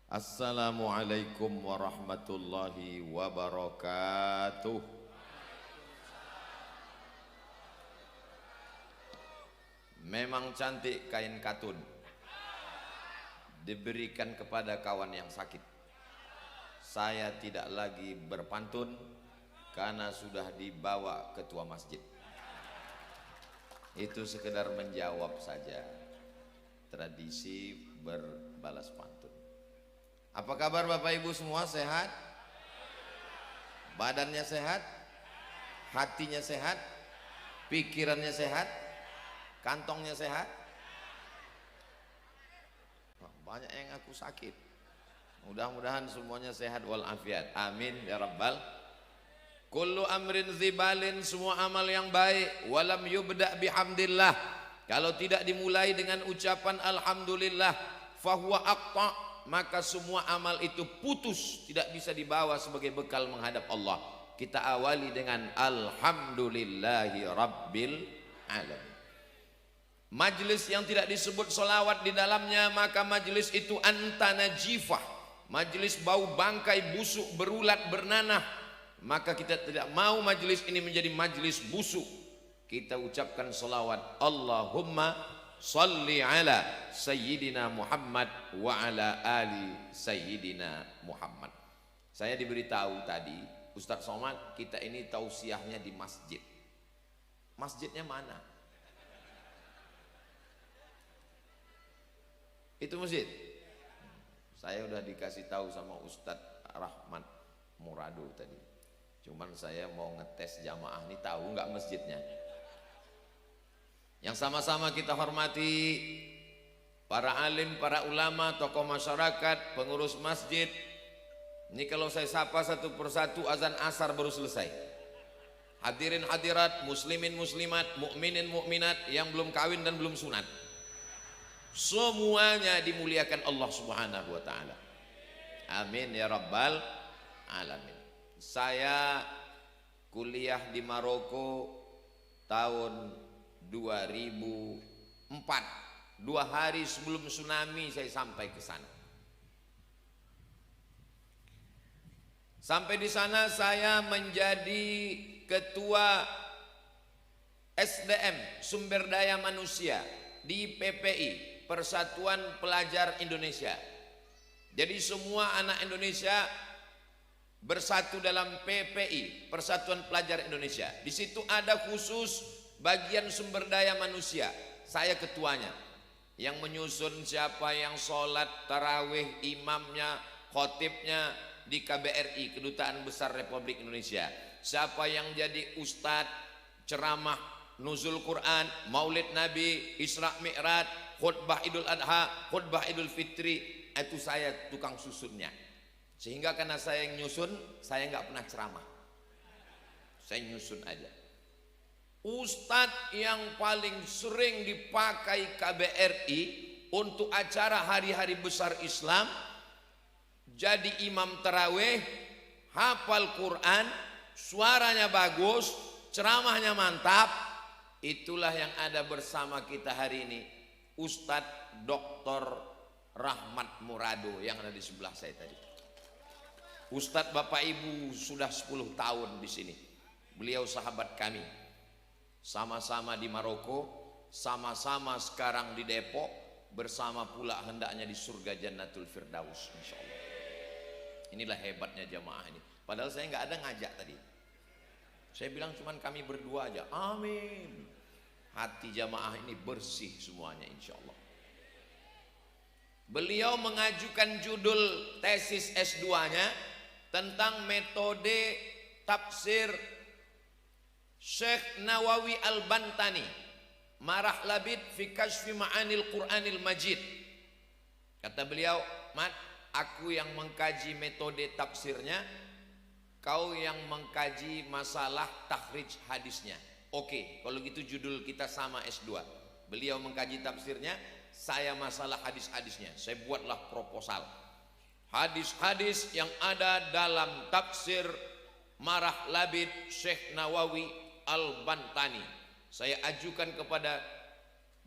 Assalamualaikum warahmatullahi wabarakatuh. Memang cantik kain katun, diberikan kepada kawan yang sakit. Saya tidak lagi berpantun karena sudah dibawa ketua masjid. Itu sekedar menjawab saja tradisi berbalas pantun. Apa kabar Bapak Ibu semua, sehat? Badannya sehat? Hatinya sehat? Pikirannya sehat? Kantongnya sehat? Banyak yang aku sakit. Mudah-mudahan semuanya sehat walafiat. Amin ya rabbal. Kullu amrin zibalin, semua amal yang baik walam yubda bihamdillah, kalau tidak dimulai dengan ucapan alhamdulillah, fahuwa aqta, maka semua amal itu putus, tidak bisa dibawa sebagai bekal menghadap Allah. Kita awali dengan alhamdulillahi rabbil alamin. Majlis yang tidak disebut solawat di dalamnya, maka majlis itu antanajifah, majlis bau bangkai busuk berulat bernanah. Maka kita tidak mau majlis ini menjadi majlis busuk. Kita ucapkan solawat, Allahumma salli ala Sayyidina Muhammad wa ala ali Sayyidina Muhammad. Saya diberitahu tadi, Ustadz Somad, kita ini tausiahnya di masjid. Masjidnya mana? Itu masjid. Saya udah dikasih tahu sama Ustadz Rahmat Murado tadi. Cuman saya mau ngetes jamaah ini, tahu nggak masjidnya. Yang sama-sama kita hormati para alim, para ulama, tokoh masyarakat, pengurus masjid. Ini kalau saya sapa satu persatu, azan asar baru selesai. Hadirin hadirat, muslimin muslimat, mukminin mukminat yang belum kawin dan belum sunat, semuanya dimuliakan Allah Subhanahu wa taala. Amin ya rabbal alamin. Saya kuliah di Maroko tahun 2004. 2 hari sebelum tsunami saya sampai ke sana. Sampai di sana saya menjadi ketua SDM, sumber daya manusia di PPI, Persatuan Pelajar Indonesia. Jadi semua anak Indonesia bersatu dalam PPI, Persatuan Pelajar Indonesia. Di situ ada khusus bagian sumber daya manusia. Saya ketuanya. Yang menyusun siapa yang sholat tarawih, imamnya, khotibnya di KBRI, Kedutaan Besar Republik Indonesia. Siapa yang jadi ustadz, ceramah, nuzul Quran, maulid Nabi, Isra Mi'raj, khutbah Idul Adha, khutbah Idul Fitri, itu saya tukang susunnya. Sehingga karena saya yang nyusun, saya nggak pernah ceramah, saya nyusun aja. Ustadz yang paling sering dipakai KBRI untuk acara hari-hari besar Islam, jadi imam tarawih, hafal Quran, suaranya bagus, ceramahnya mantap. Itulah yang ada bersama kita hari ini, Ustadz Dr. Rahmat Murado yang ada di sebelah saya tadi. Ustadz Bapak Ibu sudah 10 tahun di sini. Beliau sahabat kami. Sama-sama di Maroko, sama-sama sekarang di Depok, bersama pula hendaknya di surga Jannatul Firdaus insyaallah. Inilah hebatnya jamaah ini. Padahal saya nggak ada ngajak tadi. Saya bilang cuman kami berdua aja. Amin. Hati jamaah ini bersih semuanya insyaallah. Beliau mengajukan judul tesis S2-nya tentang metode tafsir Syekh Nawawi Al-Bantani, Marah Labid fi Kashfi Ma'anil Qur'anil Majid. Kata beliau, Mat, aku yang mengkaji metode tafsirnya, kau yang mengkaji masalah takhrij hadisnya. Oke, kalau gitu judul kita sama S2. Beliau mengkaji tafsirnya, saya masalah hadis-hadisnya. Saya buatlah proposal. Hadis-hadis yang ada dalam tafsir Marah Labid Syekh Nawawi Al-Bantani saya ajukan kepada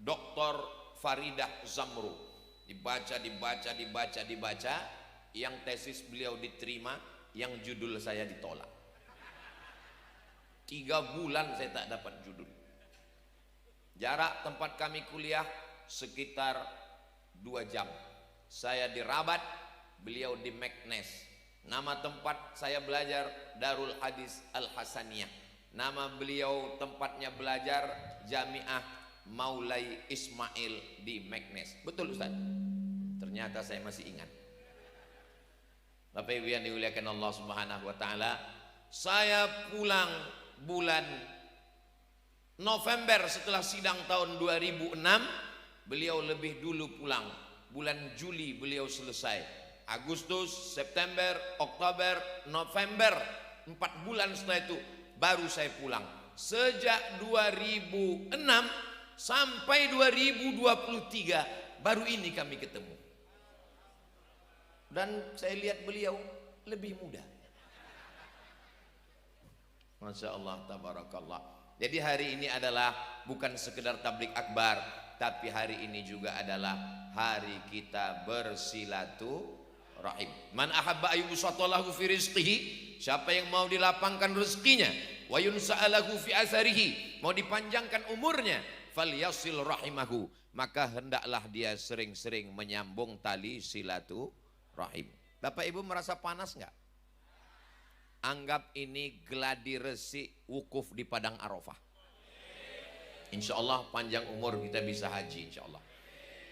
Dr. Faridah Zamru. Dibaca, yang tesis beliau diterima, yang judul saya ditolak. 3 bulan saya tak dapat judul. Jarak tempat kami kuliah sekitar 2 jam. Saya di Rabat, beliau di Meknes. Nama tempat saya belajar Darul Hadis Al Hasaniyah. Nama beliau tempatnya belajar Jamiah Maulai Ismail di Meknes. Betul Ustaz? Ternyata saya masih ingat. Bapak Ibu yang dimuliakan Allah Subhanahu wa taala, saya pulang bulan November setelah sidang tahun 2006. Beliau lebih dulu pulang, bulan Juli beliau selesai. Agustus, September, Oktober, November, 4 bulan setelah itu baru saya pulang. Sejak 2006 sampai 2023 baru ini kami ketemu. Dan saya lihat beliau lebih muda. Masya Allah, tabarakallah. Jadi hari ini adalah bukan sekedar tablik akbar, tapi hari ini juga adalah hari kita bersilaturahim. Man ahabba ayyubsatalahu fi rizqihi, siapa yang mau dilapangkan rezekinya, wa yunsa'alahu fi atharihi, mau dipanjangkan umurnya, falyasil rahimahu, maka hendaklah dia sering-sering menyambung tali silaturahim. Bapak Ibu merasa panas enggak? Anggap ini gladi resik wukuf di Padang Arafah. Insya Allah panjang umur kita bisa haji insya Allah.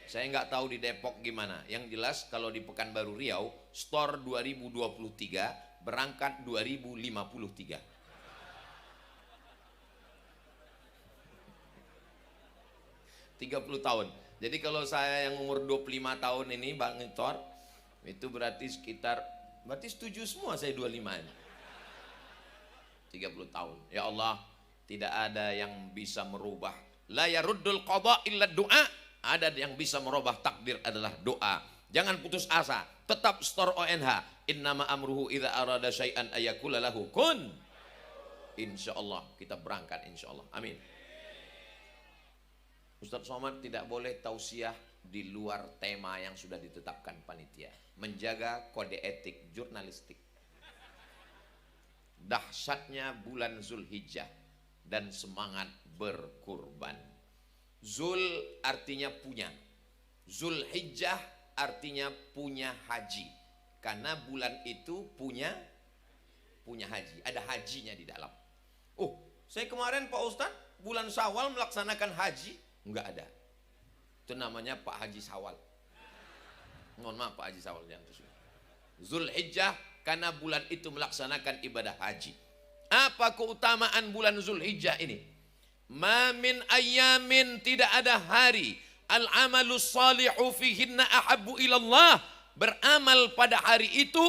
Saya nggak tahu di Depok gimana. Yang jelas kalau di Pekanbaru Riau store 2023, berangkat 2053. 30 tahun. Jadi kalau saya yang umur 25 tahun ini Bang Ngitor, itu berarti setuju semua saya 25 ini. 30 tahun. Ya Allah, tidak ada yang bisa merubah. La yaruddul qada illa doa. Ada yang bisa merubah takdir adalah doa. Jangan putus asa. Tetap store ONH. Innama amruhu idza arada syai'an ayakula lahu kun. Insyaallah kita berangkat insyaallah. Amin. Ustaz Somad tidak boleh tausiah di luar tema yang sudah ditetapkan panitia. Menjaga kode etik jurnalistik. Dahsyatnya bulan Zulhijjah dan semangat berkurban. Zul artinya punya, Zulhijjah artinya punya haji, karena bulan itu punya haji, ada hajinya di dalam. Oh, saya kemarin Pak Ustadz bulan Syawal melaksanakan haji, enggak ada. Itu namanya Pak Haji Syawal. Mohon maaf Pak Haji Syawal yang itu. Zulhijjah karena bulan itu melaksanakan ibadah haji. Apa keutamaan bulan Zulhijjah ini? Ma min ayyamin, tidak ada hari, al-amalus salihu fihinna ahabbu ilallah, beramal pada hari itu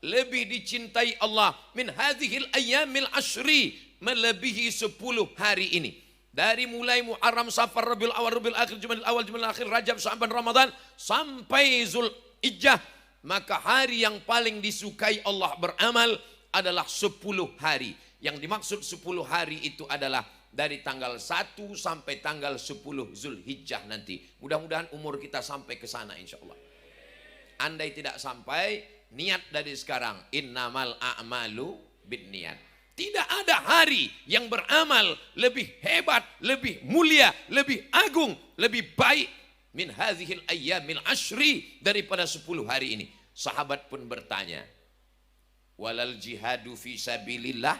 lebih dicintai Allah min hadhil ayyamil ashri, melebihi 10 hari ini. Dari mulai Muharram, Safar, Rabiul Awal, Rabiul Akhir, Jumadil Awal, Jumadil Akhir, Rajab, Sya'ban, Ramadan sampai Zulhijjah, maka hari yang paling disukai Allah beramal adalah 10 hari. Yang dimaksud 10 hari itu adalah dari tanggal 1 sampai tanggal 10 Zulhijjah nanti. Mudah-mudahan umur kita sampai ke sana insya Allah. Andai tidak sampai, niat dari sekarang. Innamal a'malu binniyat. Tidak ada hari yang beramal lebih hebat, lebih mulia, lebih agung, lebih baik min hazihil ayyamil ashri, daripada 10 hari ini. Sahabat pun bertanya, walal jihadu fi sabilillah,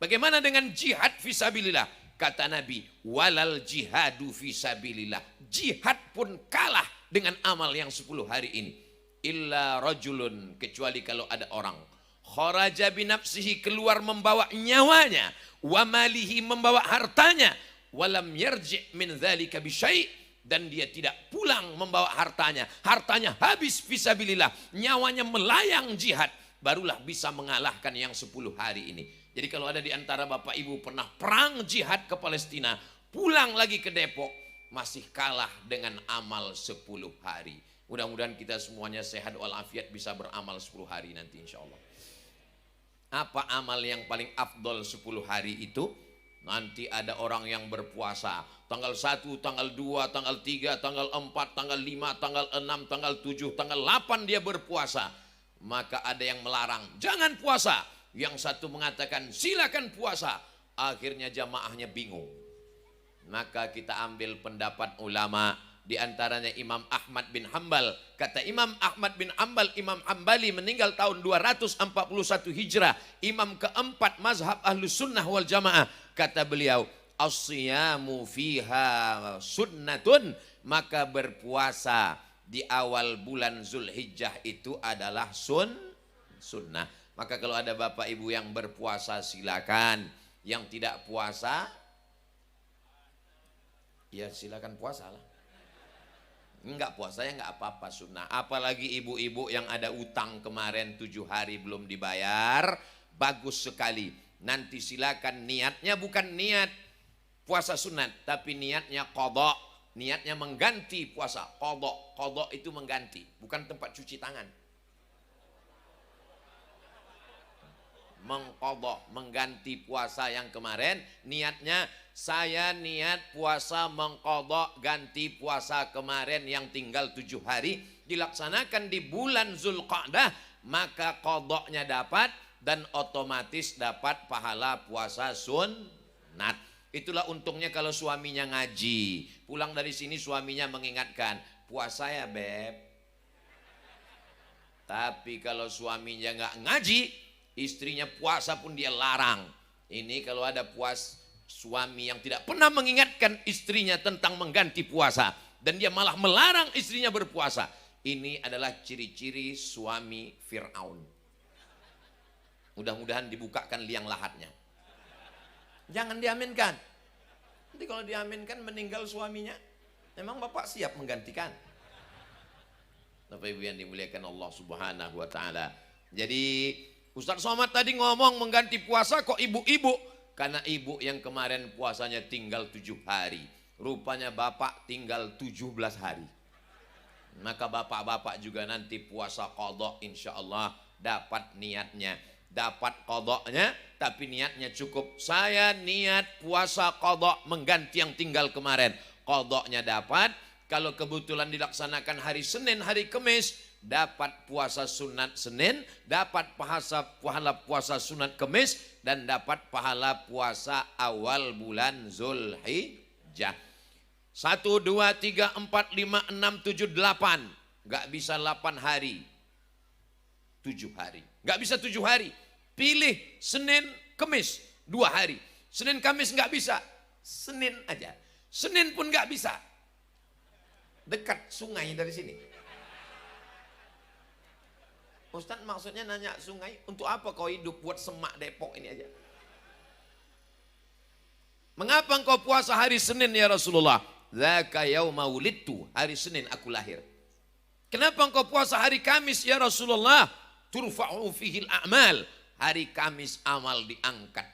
bagaimana dengan jihad fi sabilillah? Kata Nabi, walal jihadu fi sabilillah, jihad pun kalah dengan amal yang 10 hari ini. Illa rajulun, kecuali kalau ada orang kharaja binafsihi, keluar membawa nyawanya, wa malihi, membawa hartanya, walam yarji' min dzalika bisyai', dan dia tidak pulang membawa hartanya, hartanya habis fisabilillah, nyawanya melayang jihad, barulah bisa mengalahkan yang 10 hari ini. Jadi kalau ada di antara Bapak Ibu pernah perang jihad ke Palestina, pulang lagi ke Depok, masih kalah dengan amal 10 hari. Mudah-mudahan kita semuanya sehat walafiat, bisa beramal 10 hari nanti insya Allah. Apa amal yang paling afdol 10 hari itu? Nanti ada orang yang berpuasa tanggal 1, tanggal 2, tanggal 3, tanggal 4, tanggal 5, tanggal 6, tanggal 7, tanggal 8 dia berpuasa. Maka ada yang melarang, jangan puasa. Yang satu mengatakan silakan puasa. Akhirnya jamaahnya bingung. Maka kita ambil pendapat ulama, di antaranya Imam Ahmad bin Hambal. Kata Imam Ahmad bin Hambal, Imam Hambali meninggal tahun 241 Hijrah, imam keempat mazhab Ahlus Sunnah wal Jamaah. Kata beliau, as-siyamu fiha sunnatun, maka berpuasa di awal bulan Zulhijjah itu adalah sunnah. Maka kalau ada bapak ibu yang berpuasa silakan, yang tidak puasa ya silakan puasa lah. Enggak puasa ya enggak apa-apa, sunnah. Apalagi ibu-ibu yang ada utang kemarin 7 hari belum dibayar, bagus sekali. Nanti silakan, niatnya bukan niat puasa sunat, tapi niatnya qadha. Niatnya mengganti puasa. Qadha itu mengganti, bukan tempat cuci tangan. Mengqadha, mengganti puasa yang kemarin. Niatnya saya niat puasa mengqadha ganti puasa kemarin yang tinggal 7 hari. Dilaksanakan di bulan Zulqa'dah, maka qadhanya dapat dan otomatis dapat pahala puasa sunat. Itulah untungnya kalau suaminya ngaji. Pulang dari sini suaminya mengingatkan, puasa ya beb. Tapi kalau suaminya nggak ngaji, istrinya puasa pun dia larang. Ini kalau ada suami yang tidak pernah mengingatkan istrinya tentang mengganti puasa, dan dia malah melarang istrinya berpuasa. Ini adalah ciri-ciri suami Fir'aun. Mudah-mudahan dibukakan liang lahatnya. Jangan diaminkan. Nanti kalau diaminkan meninggal suaminya, memang bapak siap menggantikan. Bapak ibu yang dimuliakan Allah subhanahu wa ta'ala. Jadi Ustaz Somad tadi ngomong mengganti puasa kok ibu-ibu. Karena ibu yang kemarin puasanya tinggal 7 hari. Rupanya bapak tinggal 17 hari. Maka bapak-bapak juga nanti puasa qadha, insya Allah dapat niatnya. Dapat qadhanya, tapi niatnya cukup. Saya niat puasa qadha mengganti yang tinggal kemarin. Qadhanya dapat. Kalau kebetulan dilaksanakan hari Senin, hari Kamis, dapat puasa sunat Senin, dapat pahala puasa sunat Kamis, dan dapat pahala puasa awal bulan Zulhijjah. 1, 2, 3, 4, 5, 6, 7, 8. Gak bisa 8 hari. 7 hari. Gak bisa 7 hari. Pilih Senin, Kamis, 2 hari. Senin, Kamis nggak bisa, Senin aja. Senin pun nggak bisa. Dekat sungai dari sini. Ustaz maksudnya nanya sungai, untuk apa kau hidup buat Semak Depok ini aja? Mengapa engkau puasa hari Senin ya Rasulullah? Dzaka yauma wulidtu, hari Senin aku lahir. Kenapa engkau puasa hari Kamis ya Rasulullah? Turfa'u fihil a'mal. Hari Kamis amal diangkat.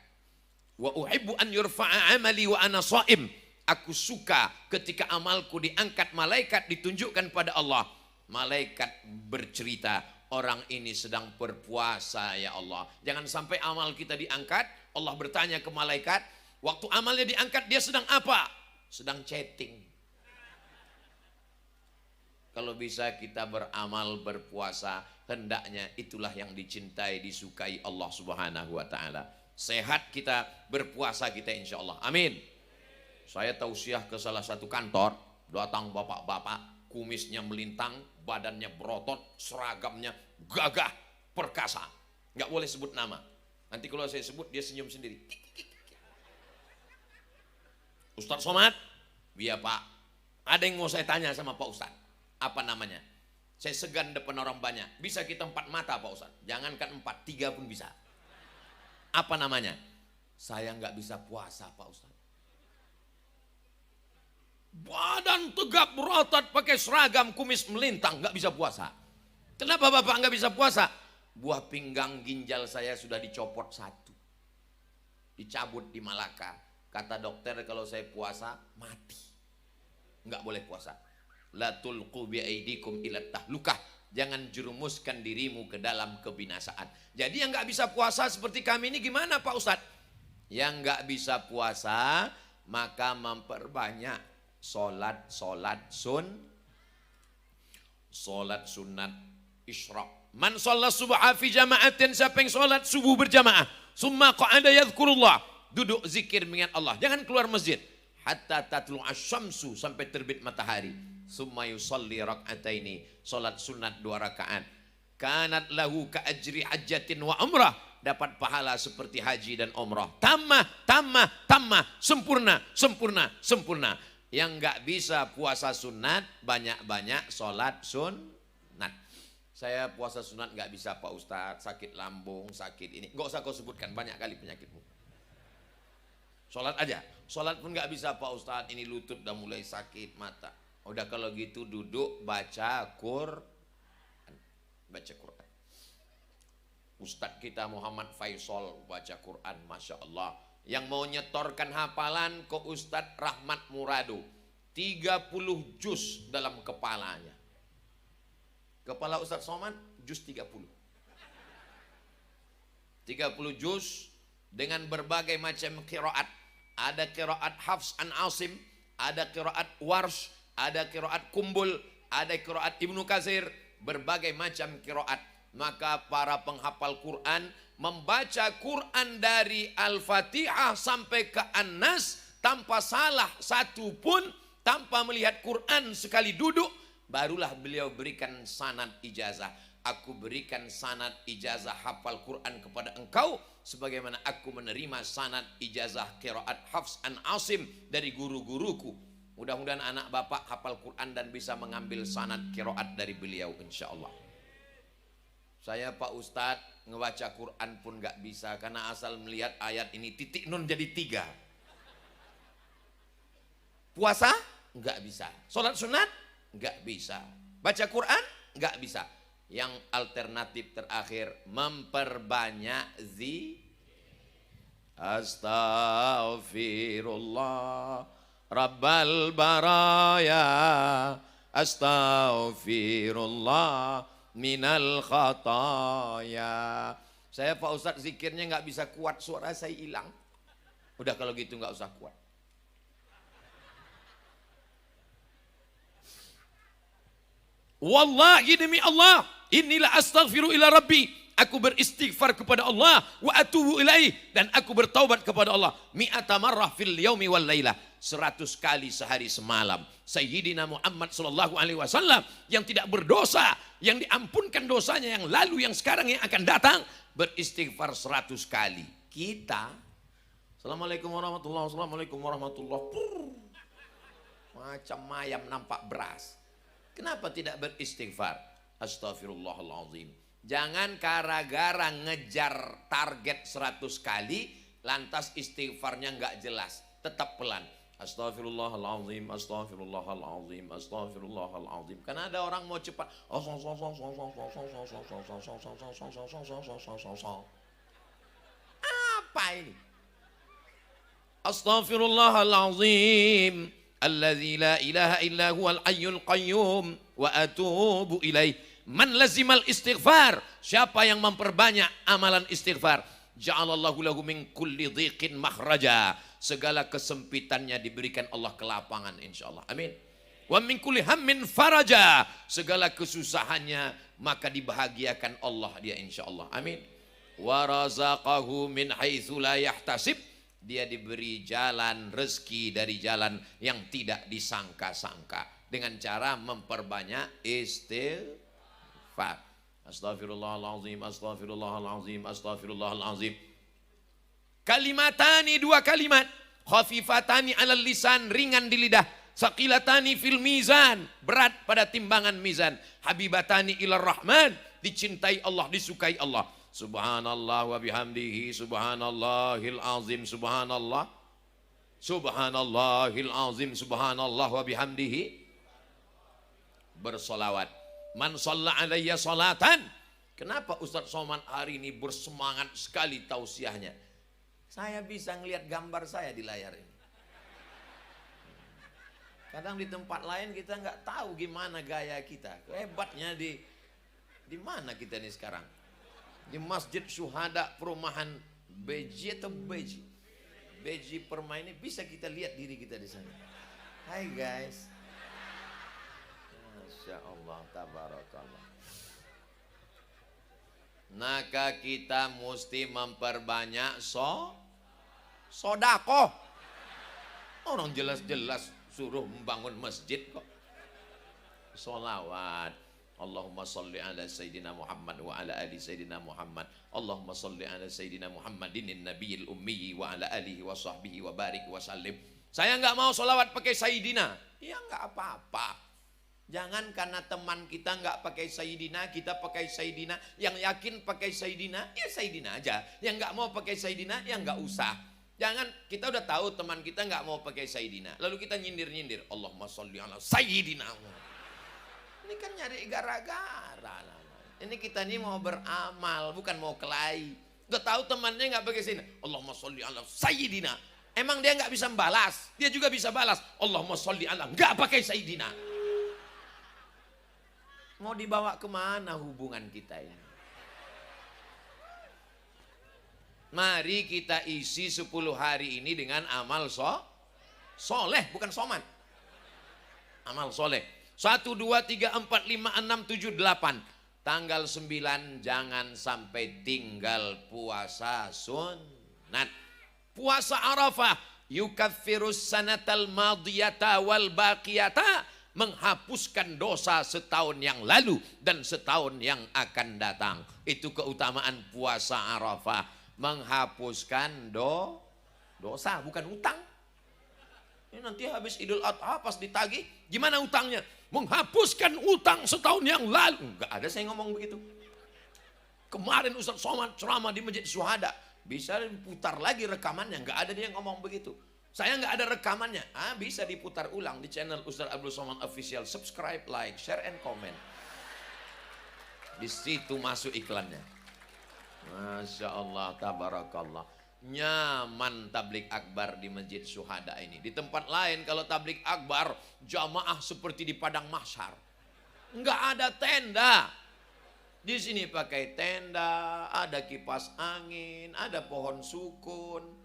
Wa uhibbu an yurfa'a amali wa ana shaim. Aku suka ketika amalku diangkat, malaikat ditunjukkan pada Allah. Malaikat bercerita, orang ini sedang berpuasa ya Allah. Jangan sampai amal kita diangkat, Allah bertanya ke malaikat, waktu amalnya diangkat dia sedang apa? Sedang chatting. Kalau bisa kita beramal, berpuasa, hendaknya itulah yang dicintai, disukai Allah subhanahu wa ta'ala. Sehat kita, berpuasa kita insya Allah. Amin. Saya tausiah ke salah satu kantor, datang bapak-bapak, kumisnya melintang, badannya berotot, seragamnya gagah, perkasa. Nggak boleh sebut nama. Nanti kalau saya sebut dia senyum sendiri. Ustaz Somad, iya Pak. Ada yang mau saya tanya sama Pak Ustaz. Apa namanya? Saya segan depan orang banyak. Bisa kita 4 mata Pak Ustaz. Jangankan 4, 3 pun bisa. Apa namanya? Saya nggak bisa puasa Pak Ustaz. Badan tegap berotot, pakai seragam, kumis melintang, nggak bisa puasa. Kenapa Bapak nggak bisa puasa? Buah pinggang ginjal saya sudah dicopot 1. Dicabut di Malaka. Kata dokter kalau saya puasa mati. Nggak boleh puasa. La tulqu biaidikum ila tahlukah. Jangan jerumuskan dirimu ke dalam kebinasaan. Jadi yang nggak bisa puasa seperti kami ini gimana Pak Ustadz? Yang nggak bisa puasa maka memperbanyak solat sunat isyraq Man shalla subha fi jama'atin, siapa yang sholat subuh berjamaah, summa qa'ada yadhkurullah, duduk zikir mengingat Allah, jangan keluar masjid hatta tatlu asyamsu, sampai terbit matahari, summa yusalli rak'ataini, sholat sunat 2 rakaat, kanat lahu ka ajri hajjatin wa umrah, dapat pahala seperti haji dan umrah. Tamah, sempurna, sempurna, sempurna. Yang nggak bisa puasa sunat, banyak-banyak sholat sunat. Saya puasa sunat nggak bisa Pak Ustadz, sakit lambung, sakit ini. Nggak usah kau sebutkan, banyak kali penyakitmu. Sholat aja, sholat pun nggak bisa Pak Ustadz, ini lutut udah mulai sakit, mata. Udah kalau gitu duduk baca Quran. Baca Quran. Ustadz kita Muhammad Faisal baca Quran, Masya Allah. Yang mau nyetorkan hafalan ke Ustadz Rahmat Murado, 30 juz dalam kepalanya. Kepala Ustadz Somad juz 30 juz dengan berbagai macam qiraat. Ada qiraat Hafs an Asim, ada qiraat Warsh, ada qiraat Kumbul, ada qiraat Ibnu Katsir, berbagai macam qiraat. Maka para penghafal Quran membaca Quran dari Al-Fatihah sampai ke An-Nas tanpa salah satu pun, tanpa melihat Quran sekali duduk, barulah beliau berikan sanad ijazah. Aku berikan sanad ijazah hafal Quran kepada engkau sebagaimana aku menerima sanad ijazah qiraat Hafs an Asim dari guru-guruku. Mudah-mudahan anak bapak hafal Quran dan bisa mengambil sanad qiraat dari beliau insyaallah. Saya Pak Ustadz ngebaca Quran pun gak bisa karena asal melihat ayat ini titik nun jadi 3. Puasa gak bisa, sholat sunat gak bisa, baca Quran gak bisa. Yang alternatif terakhir, memperbanyak astaghfirullah rabbal baraya, astaghfirullah minal khataya. Saya Pak Ustadz zikirnya nggak bisa kuat, suara saya hilang. Udah kalau gitu nggak usah kuat. Wallahi demi Allah, inilah astaghfiru ila rabbi, aku beristighfar kepada Allah, wa atubu ilaih, dan aku bertaubat kepada Allah, mi'ata marrah fil yaumi wal lailah, 100 kali sehari semalam. Sayyidina Muhammad sallallahu alaihi wasallam yang tidak berdosa, yang diampunkan dosanya yang lalu, yang sekarang, yang akan datang, beristighfar 100 kali. Kita Assalamualaikum warahmatullahi wabarakatuh, Assalamualaikum warahmatullahi wabarakatuh, macam ayam nampak beras. Kenapa tidak beristighfar? Astaghfirullahaladzim. Jangan gara-gara ngejar target 100 kali lantas istighfarnya nggak jelas, tetap pelan. Astaghfirullahaladzim, astaghfirullahaladzim, astaghfirullahaladzim. Karena ada orang mau cepat. Apa ini? Astaghfirullahaladzim, alladzi la ilaha illa huwal hayyul qayyum wa atubu ilaih. Man lazimal istighfar, siapa yang memperbanyak amalan istighfar, ja'alallahu lahu min kulli dhiqin makhraja, segala kesempitannya diberikan Allah kelapangan insyaallah. Amin. Wa min kulli hammin faraja, segala kesusahannya maka dibahagiakan Allah dia insyaallah. Amin. Wa razaqahu min haitsu la yahtasib, dia diberi jalan rezeki dari jalan yang tidak disangka-sangka dengan cara memperbanyak istighfar. Astaghfirullahalazim, astaghfirullahalazim, astaghfirullahalazim. Kalimatani, 2 kalimat, khafifatani alal lisan, ringan di lidah, saqilatani fil mizan, berat pada timbangan mizan, habibatani ilar rahman, dicintai Allah, disukai Allah. Subhanallah wa bihamdihi, subhanallahil azim, subhanallah, subhanallahil azim, subhanallah wa bihamdihi. Bersolawat. Man shalla alayya salatan. Kenapa Ustadz Somad hari ini bersemangat sekali tausiahnya? Saya bisa ngelihat gambar saya di layar ini. Kadang di tempat lain kita nggak tahu gimana gaya kita. Hebatnya di mana kita ini sekarang? Di Masjid Syuhada Perumahan Beji atau Beji? Beji Permai ini bisa kita lihat diri kita di sana. Hai guys. Masya Allah, tabarakallah. Maka kita mesti memperbanyak sodakoh. Orang jelas-jelas suruh membangun masjid kok. Sholawat. Allahumma salli ala Sayyidina Muhammad wa ala ali Sayyidina Muhammad. Allahumma salli ala Sayyidina Muhammadin nabiyil ummi wa ala alihi wa sahbihi wa barik wa sallim. Saya nggak mau sholawat pakai Sayyidina. Ya nggak apa-apa. Jangan karena teman kita nggak pakai Sayyidina, kita pakai Sayyidina. Yang yakin pakai Sayyidina, ya Sayyidina aja. Yang nggak mau pakai Sayyidina, ya nggak usah. Jangan, kita udah tahu teman kita nggak mau pakai Sayyidina. Lalu kita nyindir-nyindir. Allahumma sholli ala Sayyidina. Ini kan nyari gara-gara. Ini kita ini mau beramal, bukan mau kelahi. Udah tahu temannya nggak pakai Sayyidina. Allahumma sholli ala Sayyidina. Emang dia nggak bisa balas? Dia juga bisa balas. Allahumma sholli ala, nggak pakai Sayyidina. Mau dibawa kemana hubungan kita ya? Mari kita isi 10 hari ini dengan amal soleh, bukan soman. Amal soleh. 1, 2, 3, 4, 5, 6, 7, 8. Tanggal 9 jangan sampai tinggal puasa sunat. Puasa Arafah yukaffirus sanatal madiyata wal baqiyata, menghapuskan dosa setahun yang lalu dan setahun yang akan datang. Itu keutamaan puasa Arafah, menghapuskan dosa, bukan utang. Ini nanti habis Idul Adha pas ditagih, gimana utangnya? Menghapuskan utang setahun yang lalu. Enggak ada saya ngomong begitu. Kemarin Ustaz Somad ceramah di Masjid Syuhada, bisa diputar lagi rekamannya, enggak ada dia ngomong begitu. Saya nggak ada rekamannya. Bisa diputar ulang di channel Ustaz Abdul Somad Official. Subscribe, like, share, and comment. Di situ masuk iklannya. Masya Allah, tabarakallah. Nyaman tablik akbar di Masjid Syuhada ini. Di tempat lain kalau tablik akbar jamaah seperti di padang mahsyar. Nggak ada tenda. Di sini pakai tenda, ada kipas angin, ada pohon sukun.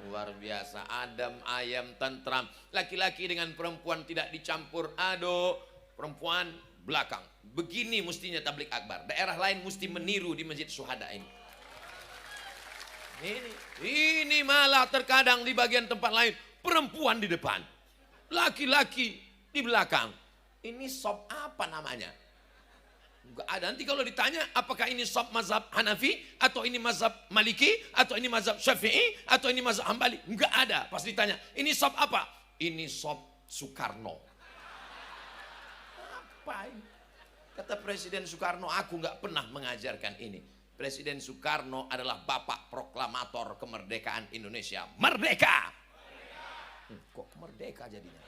Luar biasa, adem, ayam, tentram. Laki-laki dengan perempuan tidak dicampur aduk. Perempuan belakang. Begini mestinya tablik akbar. Daerah lain mesti meniru di Masjid Syuhada ini. Ini malah terkadang di bagian tempat lain perempuan di depan, laki-laki di belakang. Ini sop apa namanya? Enggak ada. Nanti kalau ditanya apakah ini sop mazhab Hanafi, atau ini mazhab Maliki, atau ini mazhab Syafi'i, atau ini mazhab Hambali, enggak ada. Pas ditanya ini sop apa? Ini sop Soekarno. Apa ini? Kata Presiden Soekarno, aku enggak pernah mengajarkan ini. Presiden Soekarno adalah bapak proklamator kemerdekaan Indonesia. Merdeka! Kok merdeka jadinya?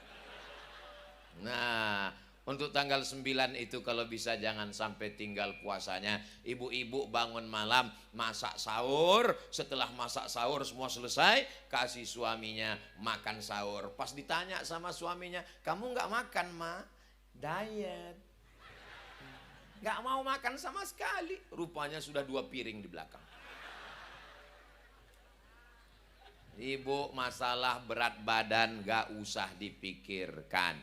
Nah, untuk tanggal 9 itu kalau bisa jangan sampai tinggal puasanya. Ibu-ibu bangun malam, masak sahur. Setelah masak sahur semua selesai, kasih suaminya makan sahur. Pas ditanya sama suaminya, kamu nggak makan, Ma? Diet. Gak mau makan sama sekali. Rupanya sudah 2 piring di belakang. Ibu, masalah berat badan gak usah dipikirkan.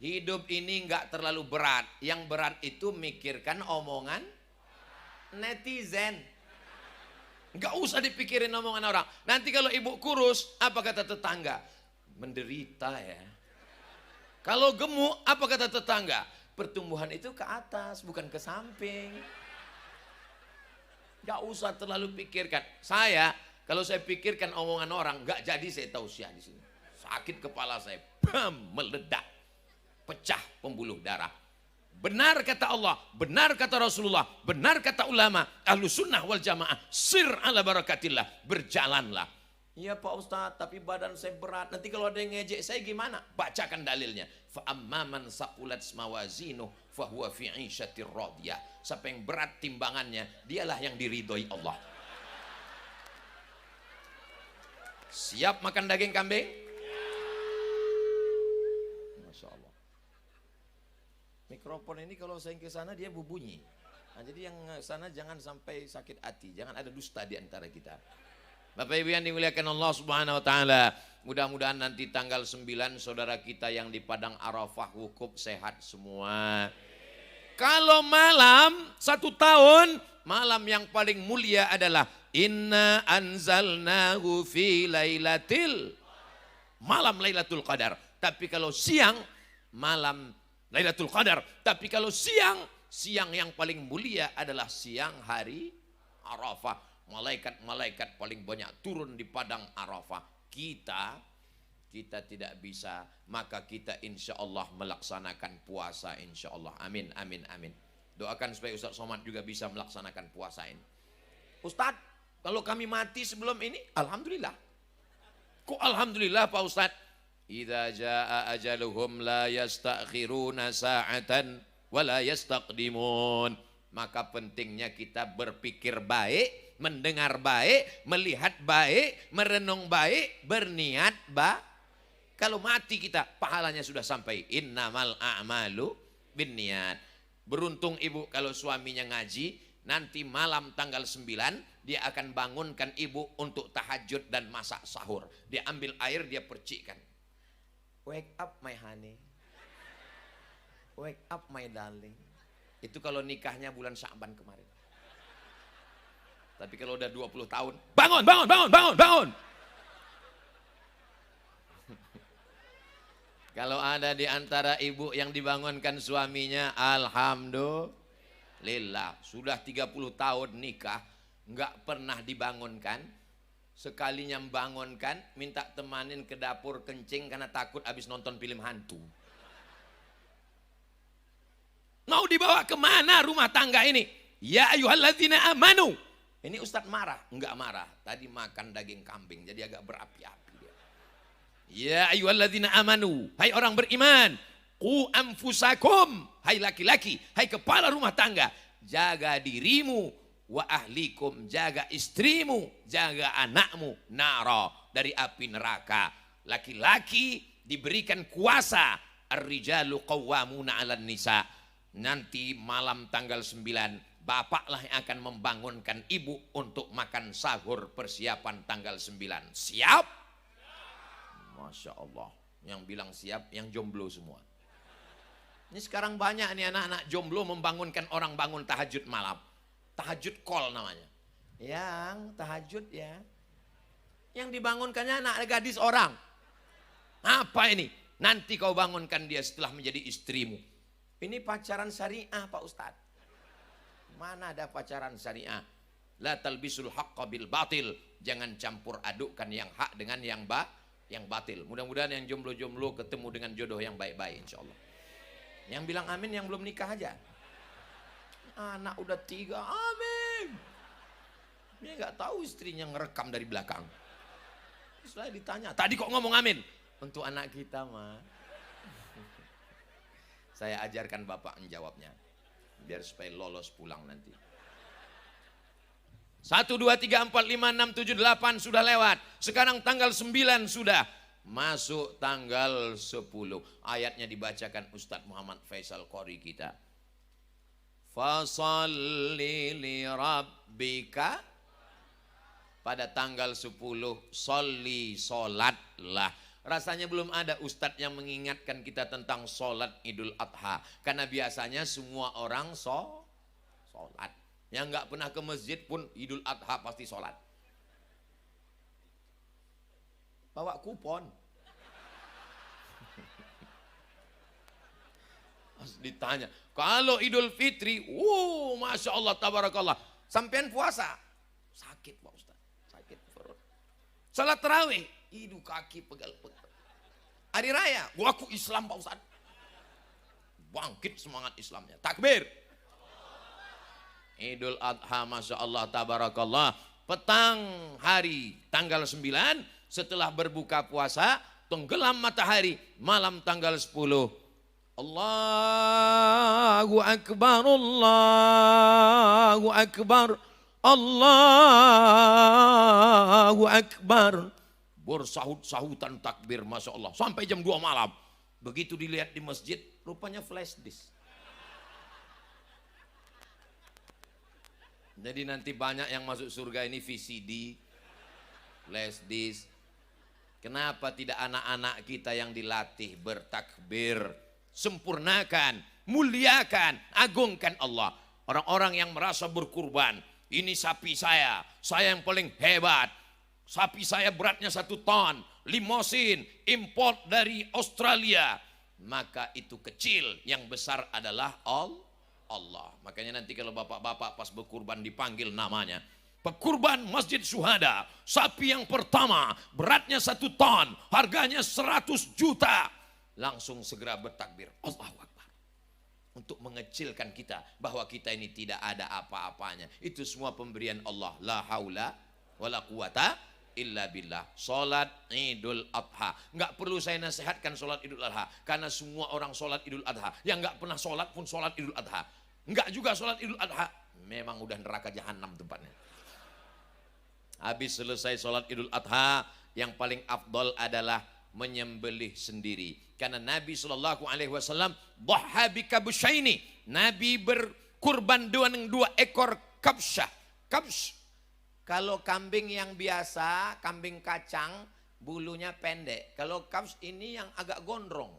Hidup ini gak terlalu berat. Yang berat itu mikirkan omongan netizen. Gak usah dipikirin omongan orang. Nanti kalau ibu kurus, apa kata tetangga? Menderita ya. Kalau gemuk, apa kata tetangga? Pertumbuhan itu ke atas, bukan ke samping. Gak usah terlalu pikirkan. Saya, kalau saya pikirkan omongan orang, gak jadi saya tausiah di sini. Sakit kepala saya, meledak, pecah pembuluh darah. Benar kata Allah, benar kata Rasulullah, benar kata ulama, Ahlus Sunnah wal Jamaah, sir ala barakatillah, berjalanlah. Iya Pak Ustadz, tapi badan saya berat. Nanti kalau ada yang ngejek saya gimana? Bacakan dalilnya. Fa amman saqulat mawazinuh fa huwa fi 'ishatir radiyah. Siapa yang berat timbangannya, dialah yang diridhoi Allah. Siap makan daging kambing? Masya Allah. Mikrofon ini kalau saya ke sana dia berbunyi. Nah, jadi yang sana jangan sampai sakit hati, jangan ada dusta di antara kita. Bapak Ibu yang dimuliakan Allah Subhanahu wa taala, mudah-mudahan nanti tanggal 9 saudara kita yang di padang Arafah wukuf sehat semua. Kalau malam 1 tahun, malam yang paling mulia adalah inna anzalnahu fi lailatil malam Lailatul Qadar. Tapi kalau siang malam Lailatul Qadar. Tapi kalau siang yang paling mulia adalah siang hari Arafah. Malaikat-malaikat paling banyak turun di padang Arafah. Kita tidak bisa, maka kita insya Allah melaksanakan puasa insya Allah. Amin, amin, amin. Doakan supaya Ustaz Somad juga bisa melaksanakan puasa ini. Ustaz, kalau kami mati sebelum ini, alhamdulillah. Kok alhamdulillah Pak Ustaz? Idza jaa ajaluhum la yastakhiruna sa'atan wa la yastaqdimun. Maka pentingnya kita berpikir baik, mendengar baik, melihat baik, merenung baik, berniat baik. Kalau mati kita, pahalanya sudah sampai. Innamal a'malu binniat. Beruntung ibu kalau suaminya ngaji, nanti malam tanggal 9, dia akan bangunkan ibu untuk tahajud dan masak sahur. Dia ambil air, dia percikkan. Wake up my honey. Wake up my darling. Itu kalau nikahnya bulan Sya'ban kemarin. Tapi kalau udah 20 tahun, bangun, bangun, bangun, bangun, bangun. Kalau ada di antara ibu yang dibangunkan suaminya, alhamdulillah. Sudah 30 tahun nikah, nggak pernah dibangunkan. Sekalinya membangunkan, minta temanin ke dapur kencing karena takut habis nonton film hantu. Mau dibawa kemana rumah tangga ini? Ya ayyuhalladzina amanu. Ini Ustadz marah? Enggak marah. Tadi makan daging kambing, jadi agak berapi-api. Ya ayyuhalladzina amanu, hai orang beriman, qu anfusakum, hai laki-laki, hai kepala rumah tangga, jaga dirimu, wa ahlikum, jaga istrimu, jaga anakmu, nara, dari api neraka. Laki-laki diberikan kuasa, ar-rijalu qawwamuna 'alan nisa. Nanti malam tanggal 9, bapaklah yang akan membangunkan ibu untuk makan sahur persiapan tanggal 9. Siap? Masya Allah. Yang bilang siap, yang jomblo semua. Ini sekarang banyak nih anak-anak jomblo membangunkan orang bangun tahajud malam. Tahajud call namanya. Yang tahajud ya. Yang dibangunkannya anak gadis orang. Apa ini? Nanti kau bangunkan dia setelah menjadi istrimu. Ini pacaran syariah Pak Ustadz. Mana ada pacaran syariah? La talbisul haqqa bil batil. Jangan campur adukkan yang hak dengan yang batil. Mudah-mudahan yang jomblo-jomblo ketemu dengan jodoh yang baik-baik insya Allah. Yang bilang amin yang belum nikah aja. Anak udah 3, amin. Dia nggak tahu istrinya ngerekam dari belakang. Setelah ditanya, tadi kok ngomong amin? Untuk anak kita mah. Saya ajarkan bapak menjawabnya. Biar supaya lolos pulang nanti. 1, 2, 3, 4, 5, 6, 7, 8 sudah lewat. Sekarang tanggal 9 sudah. Masuk tanggal 10. Ayatnya dibacakan Ustadz Muhammad Faisal Qori kita. Fasalli li rabbika. Pada tanggal 10, sholli, sholatlah. Rasanya belum ada Ustadz yang mengingatkan kita tentang sholat Idul Adha. Karena biasanya semua orang sholat. Yang nggak pernah ke masjid pun Idul Adha pasti sholat. Bawa kupon. Pas ditanya, kalau Idul Fitri, Masya Allah, tabarakallah. Sampean puasa, sakit Pak Ustaz, sakit perut. Salat tarawih, hidup kaki pegal-pegal. Hari raya, aku Islam Pak Ustaz. Bangkit semangat Islamnya, takbir. Idul Adha, Masya Allah, tabarakallah. Petang hari tanggal 9, setelah berbuka puasa, tenggelam matahari, malam tanggal 10. Allahu Akbar, Allahu Akbar, Allahu Akbar. Bersahut-sahutan takbir, Masya Allah. Sampai jam 2 malam. Begitu dilihat di masjid, rupanya flash disk. Jadi nanti banyak yang masuk surga ini VCD, flash disk. Kenapa tidak anak-anak kita yang dilatih bertakbir? Sempurnakan muliakan, agungkan Allah. Orang-orang yang merasa berkurban, ini sapi saya yang paling hebat, sapi saya beratnya 1 ton, limosin, import dari Australia, maka itu kecil, yang besar adalah Allah. Makanya nanti kalau bapak-bapak pas berkurban dipanggil namanya, pekurban Masjid Syuhada, sapi yang pertama beratnya 1 ton, harganya 100 juta, langsung segera bertakbir, Allahu Akbar. Untuk mengecilkan kita, bahwa kita ini tidak ada apa-apanya. Itu semua pemberian Allah. La haula wala quwata illa billah. Salat Idul Adha, nggak perlu saya nasihatkan salat Idul Adha, karena semua orang salat Idul Adha. Yang nggak pernah salat pun salat Idul Adha. Nggak juga salat Idul Adha, memang udah neraka jahanam tempatnya. Habis selesai salat Idul Adha, yang paling afdol adalah menyembelih sendiri. Karena Nabi SAW dhaha bikabsyaini, Nabi berkurban dengan 2 ekor kabsyah. Kabsh, kalau kambing yang biasa, kambing kacang, bulunya pendek. Kalau kabsh ini yang agak gondrong.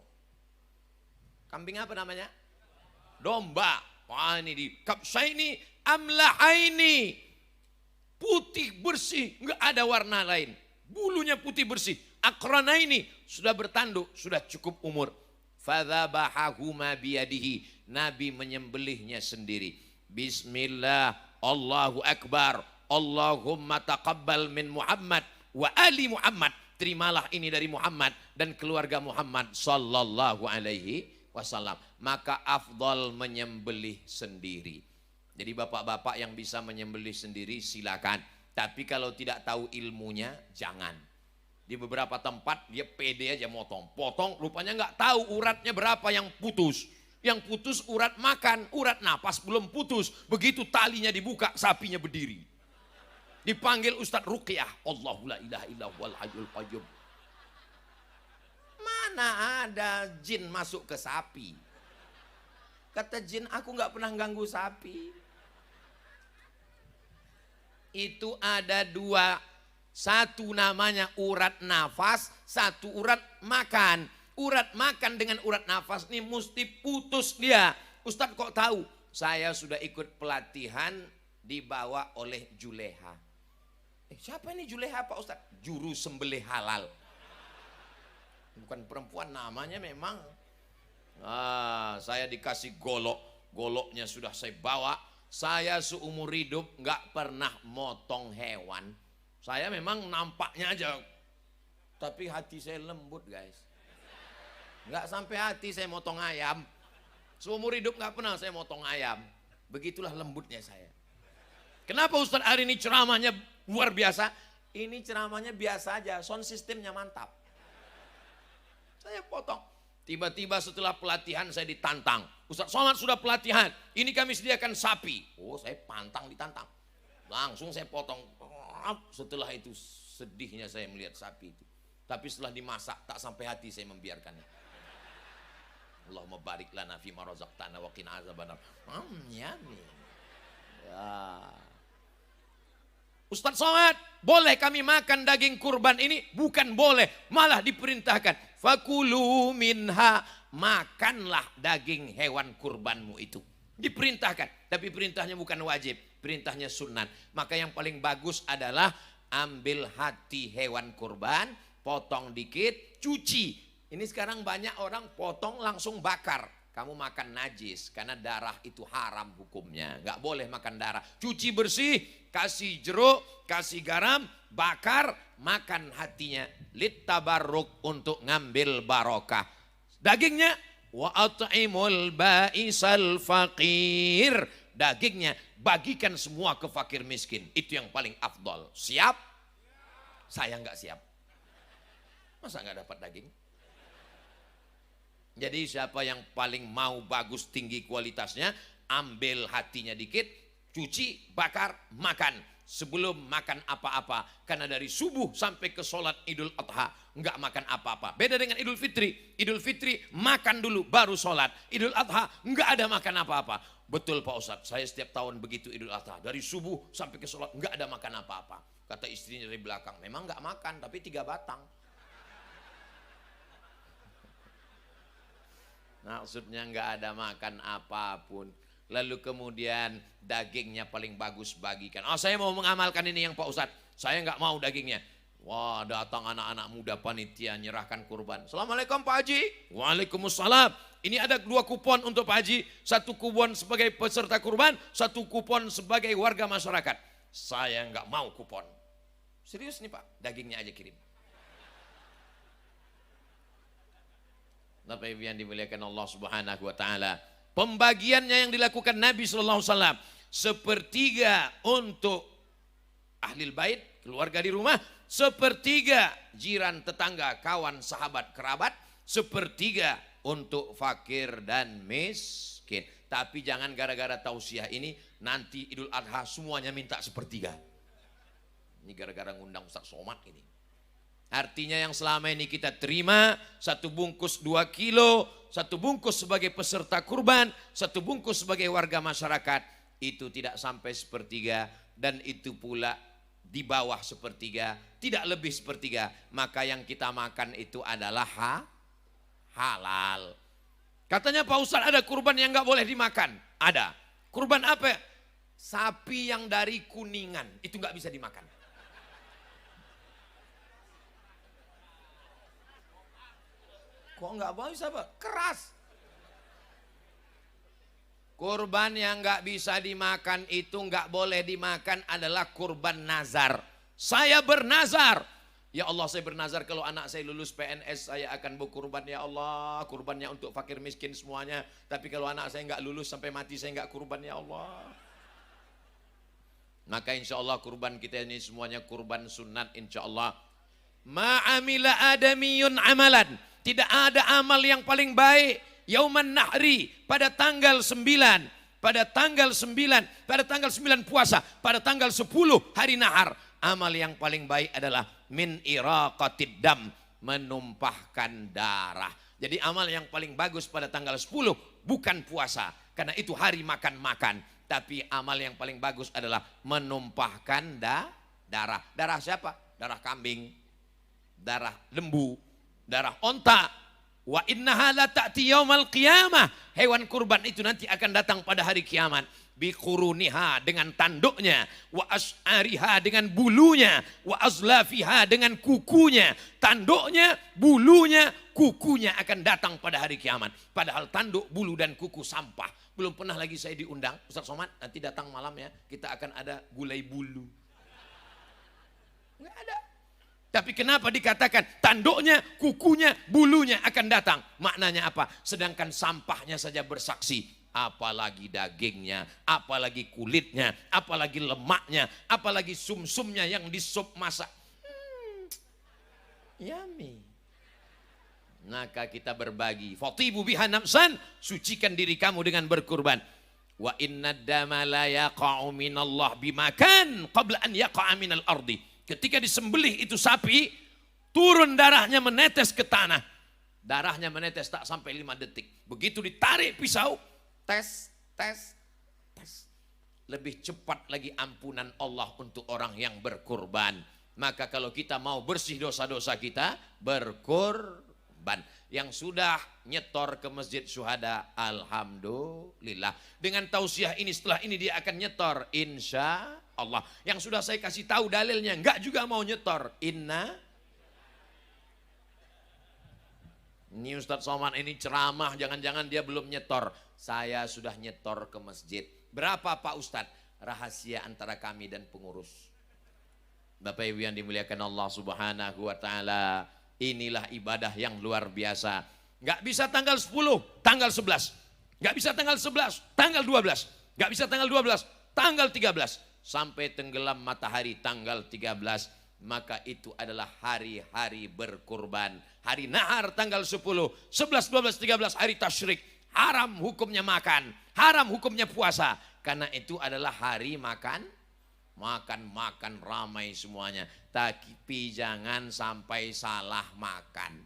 Kambing apa namanya? Domba. Wah, ini di kabsyaini amlahaini, putih bersih, nggak ada warna lain. Bulunya putih bersih. Akrana ini sudah bertanduk, sudah cukup umur. Fadzabahahuma biyadihi, Nabi menyembelihnya sendiri. Bismillah, Allahu Akbar, Allahumma taqabbal min Muhammad wa ali Muhammad. Terimalah ini dari Muhammad dan keluarga Muhammad sallallahu alaihi wasallam. Maka afdal menyembelih sendiri. Jadi bapak-bapak yang bisa menyembelih sendiri silakan. Tapi kalau tidak tahu ilmunya jangan. Di beberapa tempat dia pede aja potong rupanya nggak tahu uratnya berapa yang putus. Yang putus urat makan, urat napas belum putus. Begitu talinya dibuka, sapinya berdiri. Dipanggil Ustadz Ruqyah, Allahu la ilaha illa huwal hayyul qayyum. Mana ada jin masuk ke sapi? Kata jin, aku nggak pernah ganggu sapi. Itu ada 2. Satu namanya urat nafas, satu urat makan. Urat makan dengan urat nafas ini mesti putus dia. Ustadz kok tahu? Saya sudah ikut pelatihan dibawa oleh Juleha. Siapa ini Juleha Pak Ustadz? Juru sembelih halal. Bukan perempuan namanya memang. Saya dikasih golok. Goloknya sudah saya bawa. Saya seumur hidup nggak pernah motong hewan. Saya memang nampaknya aja, tapi hati saya lembut guys. Nggak sampai hati saya motong ayam. Seumur hidup nggak pernah saya motong ayam. Begitulah lembutnya saya. Kenapa Ustadz hari ini ceramahnya luar biasa? Ini ceramahnya biasa aja, sound systemnya mantap. Saya potong. Tiba-tiba setelah pelatihan saya ditantang. Ustadz Somad sudah pelatihan, ini kami sediakan sapi. Oh, saya pantang ditantang. Langsung saya potong. Setelah itu sedihnya saya melihat sapi itu. Tapi setelah dimasak tak sampai hati saya membiarkannya. Allahumma barik lana fima razaqtana wa qina azabannar. Yummy. Ya. Ustadz Somad, boleh kami makan daging kurban ini? Bukan boleh, malah diperintahkan. Fakulu minha, makanlah daging hewan kurbanmu itu. Diperintahkan, tapi perintahnya bukan wajib, perintahnya sunat. Maka yang paling bagus adalah ambil hati hewan kurban, potong dikit, cuci. Ini sekarang banyak orang potong langsung bakar. Kamu makan najis, karena darah itu haram hukumnya. Nggak boleh makan darah. Cuci bersih, kasih jeruk, kasih garam, bakar, makan hatinya. Lit tabarruk, untuk ngambil barokah. Dagingnya, wa at'imul ba'isal faqir. Dagingnya bagikan semua ke fakir miskin. Itu yang paling afdol. Siap? Saya nggak siap. Masa nggak dapat daging? Jadi siapa yang paling mau bagus tinggi kualitasnya, ambil hatinya dikit, cuci, bakar, makan. Sebelum makan apa-apa. Karena dari subuh sampai ke sholat Idul Adha nggak makan apa-apa. Beda dengan Idul Fitri. Idul Fitri makan dulu baru sholat. Idul Adha nggak ada makan apa-apa. Betul Pak Ustadz, saya setiap tahun begitu Idul Adha. Dari subuh sampai ke sholat nggak ada makan apa-apa. Kata istrinya dari belakang, memang nggak makan tapi 3 batang. Maksudnya nggak ada makan apapun. Lalu kemudian dagingnya paling bagus bagikan. Oh, saya mau mengamalkan ini yang Pak Ustadz. Saya nggak mau dagingnya. Wah, datang anak-anak muda panitia nyerahkan kurban. Assalamualaikum Pak Haji. Waalaikumsalam. Ini ada 2 kupon untuk Pak Haji. 1 kupon sebagai peserta kurban, 1 kupon sebagai warga masyarakat. Saya nggak mau kupon. Serius nih Pak, dagingnya aja kirim. Bapak Ibu yang dimuliakan Allah Subhanahu wa taala. Pembagiannya yang dilakukan Nabi sallallahu alaihi wasallam, 1/3 untuk ahlil bait, keluarga di rumah, 1/3 jiran, tetangga, kawan, sahabat, kerabat, 1/3 untuk fakir dan miskin. Tapi jangan gara-gara tausiah ini nanti Idul Adha semuanya minta 1/3. Ini gara-gara ngundang Ustaz Somad ini. Artinya yang selama ini kita terima 1 bungkus 2 kilo, 1 bungkus sebagai peserta kurban, 1 bungkus sebagai warga masyarakat, itu tidak sampai 1/3 dan itu pula di bawah 1/3, tidak lebih 1/3. Maka yang kita makan itu adalah halal. Katanya Pak Ustadz ada kurban yang nggak boleh dimakan. Ada. Kurban apa? Sapi yang dari Kuningan, itu nggak bisa dimakan. Kok nggak bisa Pak? Keras. Kurban yang nggak bisa dimakan itu nggak boleh dimakan adalah kurban nazar. Saya bernazar, ya Allah saya bernazar kalau anak saya lulus PNS saya akan berkurban ya Allah. Kurbannya untuk fakir miskin semuanya. Tapi kalau anak saya nggak lulus sampai mati saya nggak kurban ya Allah. Maka insya Allah kurban kita ini semuanya kurban sunat insya Allah. Ma'amila adamiyun amalan. Tidak ada amal yang paling baik. Yauman nahri pada tanggal 9. Pada tanggal 9. Pada tanggal 9 puasa. Pada tanggal 10 hari nahar. Amal yang paling baik adalah min iraqatid dam. Menumpahkan darah. Jadi amal yang paling bagus pada tanggal 10 bukan puasa. Karena itu hari makan-makan. Tapi amal yang paling bagus adalah menumpahkan darah. Darah siapa? Darah kambing. Darah lembu. Darah onta. Wa innaha la ta'ti yaumal qiyamah. Hewan kurban itu nanti akan datang pada hari kiamat. Biquruniha dengan tanduknya. Wa as'ariha dengan bulunya. Wa azlafiha dengan kukunya. Tanduknya, bulunya, kukunya akan datang pada hari kiamat. Padahal tanduk, bulu dan kuku sampah. Belum pernah lagi saya diundang. Ustaz Somad nanti datang malam ya. Kita akan ada gulai bulu. Enggak ada. Tapi kenapa dikatakan tanduknya, kukunya, bulunya akan datang? Maknanya apa? Sedangkan sampahnya saja bersaksi. Apalagi dagingnya, apalagi kulitnya, apalagi lemaknya, apalagi sumsumnya yang disup masak. Yummy. Maka kita berbagi. Fatibu biha nafsan, sucikan diri kamu dengan berkurban. Wa inna dama la yaqa'u minallah bimakan qabla an yaqa'a minal ardi. Ketika disembelih itu sapi, turun darahnya menetes ke tanah. Darahnya menetes tak sampai 5 detik. Begitu ditarik pisau, tes. Lebih cepat lagi ampunan Allah untuk orang yang berkurban. Maka kalau kita mau bersih dosa-dosa kita, berkurban. Yang sudah nyetor ke Masjid Syuhada, alhamdulillah. Dengan tausiah ini, setelah ini dia akan nyetor, insya Allah. Yang sudah saya kasih tahu dalilnya, enggak juga mau nyetor. Ini Ustaz Somad ini ceramah, jangan-jangan dia belum nyetor. Saya sudah nyetor ke masjid. Berapa Pak Ustadz? Rahasia antara kami dan pengurus. Bapak Ibu yang dimuliakan Allah Subhanahu wa taala, inilah ibadah yang luar biasa. Enggak bisa tanggal 10, tanggal 11. Enggak bisa tanggal 11, tanggal 12. Enggak bisa tanggal 12, tanggal 13. Sampai tenggelam matahari tanggal 13. Maka itu adalah hari-hari berkurban. Hari nahar tanggal 10, 11, 12, 13 hari tasyrik. Haram hukumnya makan, haram hukumnya puasa. Karena itu adalah hari makan ramai semuanya. Tapi jangan sampai salah makan.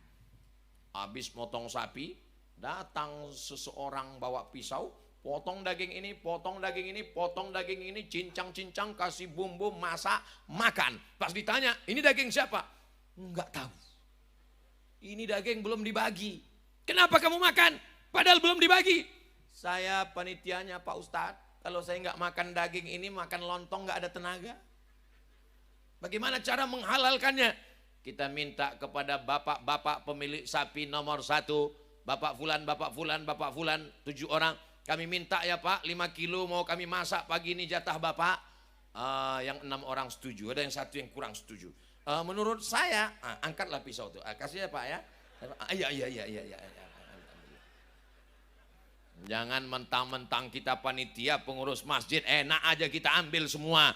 Habis motong sapi, datang seseorang bawa pisau, potong daging ini, potong daging ini, potong daging ini, cincang-cincang, kasih bumbu, masak, makan. Pas ditanya, ini daging siapa? Enggak tahu. Ini daging belum dibagi. Kenapa kamu makan? Padahal belum dibagi. Saya panitianya Pak Ustadz, kalau saya nggak makan daging ini, makan lontong nggak ada tenaga. Bagaimana cara menghalalkannya? Kita minta kepada bapak-bapak pemilik sapi nomor 1, Bapak Fulan, Bapak Fulan, Bapak Fulan, 7 orang. Kami minta ya Pak, 5 kilo mau kami masak pagi ini jatah Bapak. Yang 6 orang setuju, ada yang 1 yang kurang setuju. Menurut saya, angkatlah pisau tuh, kasih ya Pak ya. Iya. Jangan mentang-mentang kita panitia pengurus masjid, enak aja kita ambil semua.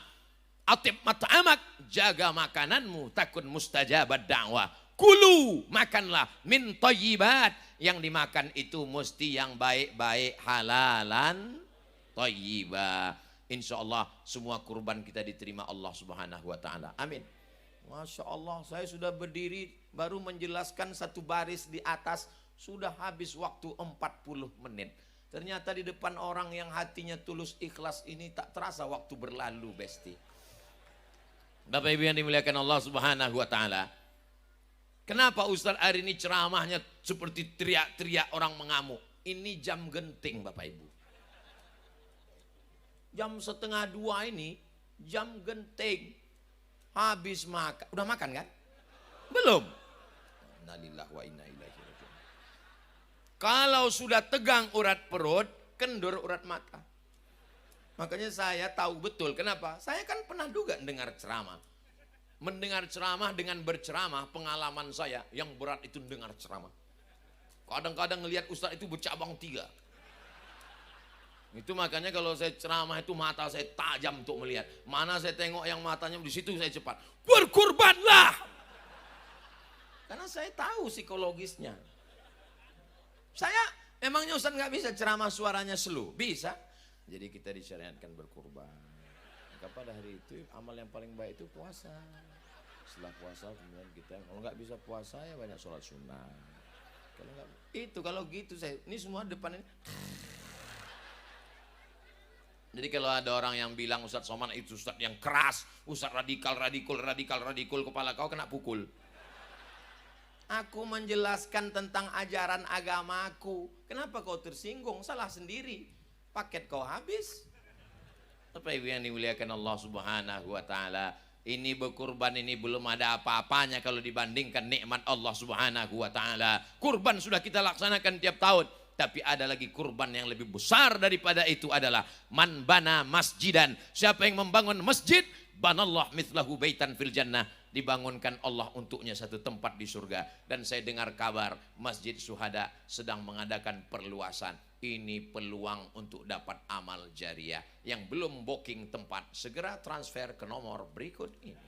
Atib mat'amak, jaga makananmu, takun mustajabat dakwah. Kulu, makanlah min thayyibat, yang dimakan itu mesti yang baik-baik, halalan thayyibah. Insya Allah semua kurban kita diterima Allah Subhanahu wa ta'ala. Amin. Masya Allah, saya sudah berdiri baru menjelaskan satu baris di atas, sudah habis waktu 40 menit. Ternyata di depan orang yang hatinya tulus ikhlas ini tak terasa waktu berlalu, Besti. Bapak Ibu yang dimuliakan Allah Subhanahu wa ta'ala. Kenapa Ustaz hari ini ceramahnya seperti teriak-teriak orang mengamuk? Ini jam genting Bapak Ibu. Jam 1:30 ini jam genting. Habis makan. Udah makan kan? Belum. Innalillahi wa inna ilaihi raji'un. Kalau sudah tegang urat perut, kendur urat mata. Makanya saya tahu betul kenapa. Saya kan pernah juga dengar ceramah. Mendengar ceramah dengan berceramah, pengalaman saya yang berat itu dengar ceramah. Kadang-kadang ngelihat ustaz itu bercabang 3. Itu makanya kalau saya ceramah itu mata saya tajam untuk melihat. Mana saya tengok yang matanya di situ saya cepat. Berkurbanlah. Karena saya tahu psikologisnya. Saya emangnya ustaz nggak bisa ceramah suaranya slow? Bisa. Jadi kita disyariatkan berkurban. Maka pada hari itu amal yang paling baik itu puasa. Setelah puasa kemudian kita kalau nggak bisa puasa ya banyak sholat sunnah. Kalau nggak itu kalau gitu saya ini semua depan ini. Jadi kalau ada orang yang bilang Ustadz Somad itu Ustadz yang keras, Ustadz radikal kepala kau kena pukul. Aku menjelaskan tentang ajaran agamaku. Kenapa kau tersinggung? Salah sendiri. Paket kau habis. Bapak Ibu yang dimuliakan Allah Subhanahu wa ta'ala, ini berkurban ini belum ada apa-apanya kalau dibandingkan nikmat Allah Subhanahu wa ta'ala. Kurban sudah kita laksanakan tiap tahun, tapi ada lagi kurban yang lebih besar daripada itu adalah man bana masjidan. Siapa yang membangun masjid, banallah mithlahu baitan fil jannah, dibangunkan Allah untuknya satu tempat di surga. Dan saya dengar kabar Masjid Syuhada sedang mengadakan perluasan. Ini peluang untuk dapat amal jariah. Yang belum booking tempat, segera transfer ke nomor berikut ini.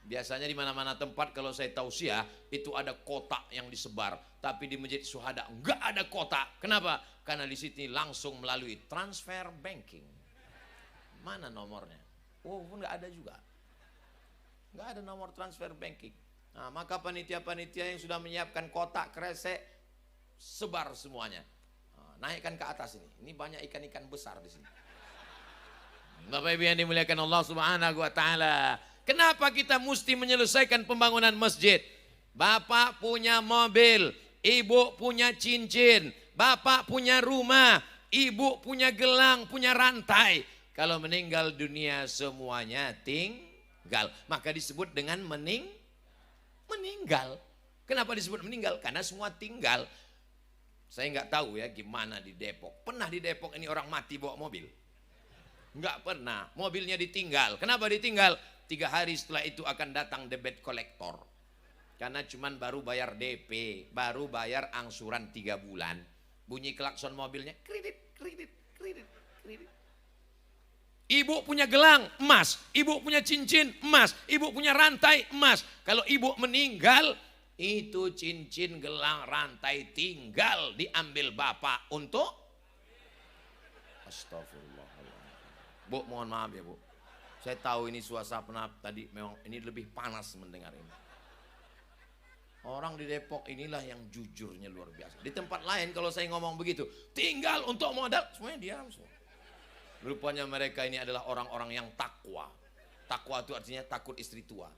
Biasanya di mana-mana tempat kalau saya tausiah itu ada kotak yang disebar, tapi di Masjid Syuhada enggak ada kotak. Kenapa? Karena di sini langsung melalui transfer banking. Mana nomornya? Oh, pun enggak ada juga. Enggak ada nomor transfer banking. Nah, maka panitia-panitia yang sudah menyiapkan kotak kresek sebar semuanya. Naikkan ke atas ini. Ini banyak ikan-ikan besar di sini. Bapak Ibu yang dimuliakan Allah Subhanahu wa ta'ala. Kenapa kita mesti menyelesaikan pembangunan masjid? Bapak punya mobil, ibu punya cincin, bapak punya rumah, ibu punya gelang, punya rantai. Kalau meninggal dunia semuanya tinggal. Maka disebut dengan meninggal. Kenapa disebut meninggal? Karena semua tinggal. Saya nggak tahu ya gimana di Depok. Pernah di Depok ini orang mati bawa mobil? Nggak pernah. Mobilnya ditinggal. Kenapa ditinggal? 3 hari setelah itu akan datang debt collector. Karena cuman baru bayar DP, baru bayar angsuran 3 bulan. Bunyi klakson mobilnya, kredit. Ibu punya gelang, emas. Ibu punya cincin, emas. Ibu punya rantai, emas. Kalau ibu meninggal, itu cincin, gelang, rantai tinggal diambil bapak untuk astagfirullahaladzim. Bu, mohon maaf ya Bu. Saya tahu ini suasana tadi memang ini lebih panas mendengar ini. Orang di Depok inilah yang jujurnya luar biasa. Di tempat lain kalau saya ngomong begitu, tinggal untuk modal, semuanya diam semua. Rupanya mereka ini adalah orang-orang yang takwa. Takwa itu artinya takut istri tua.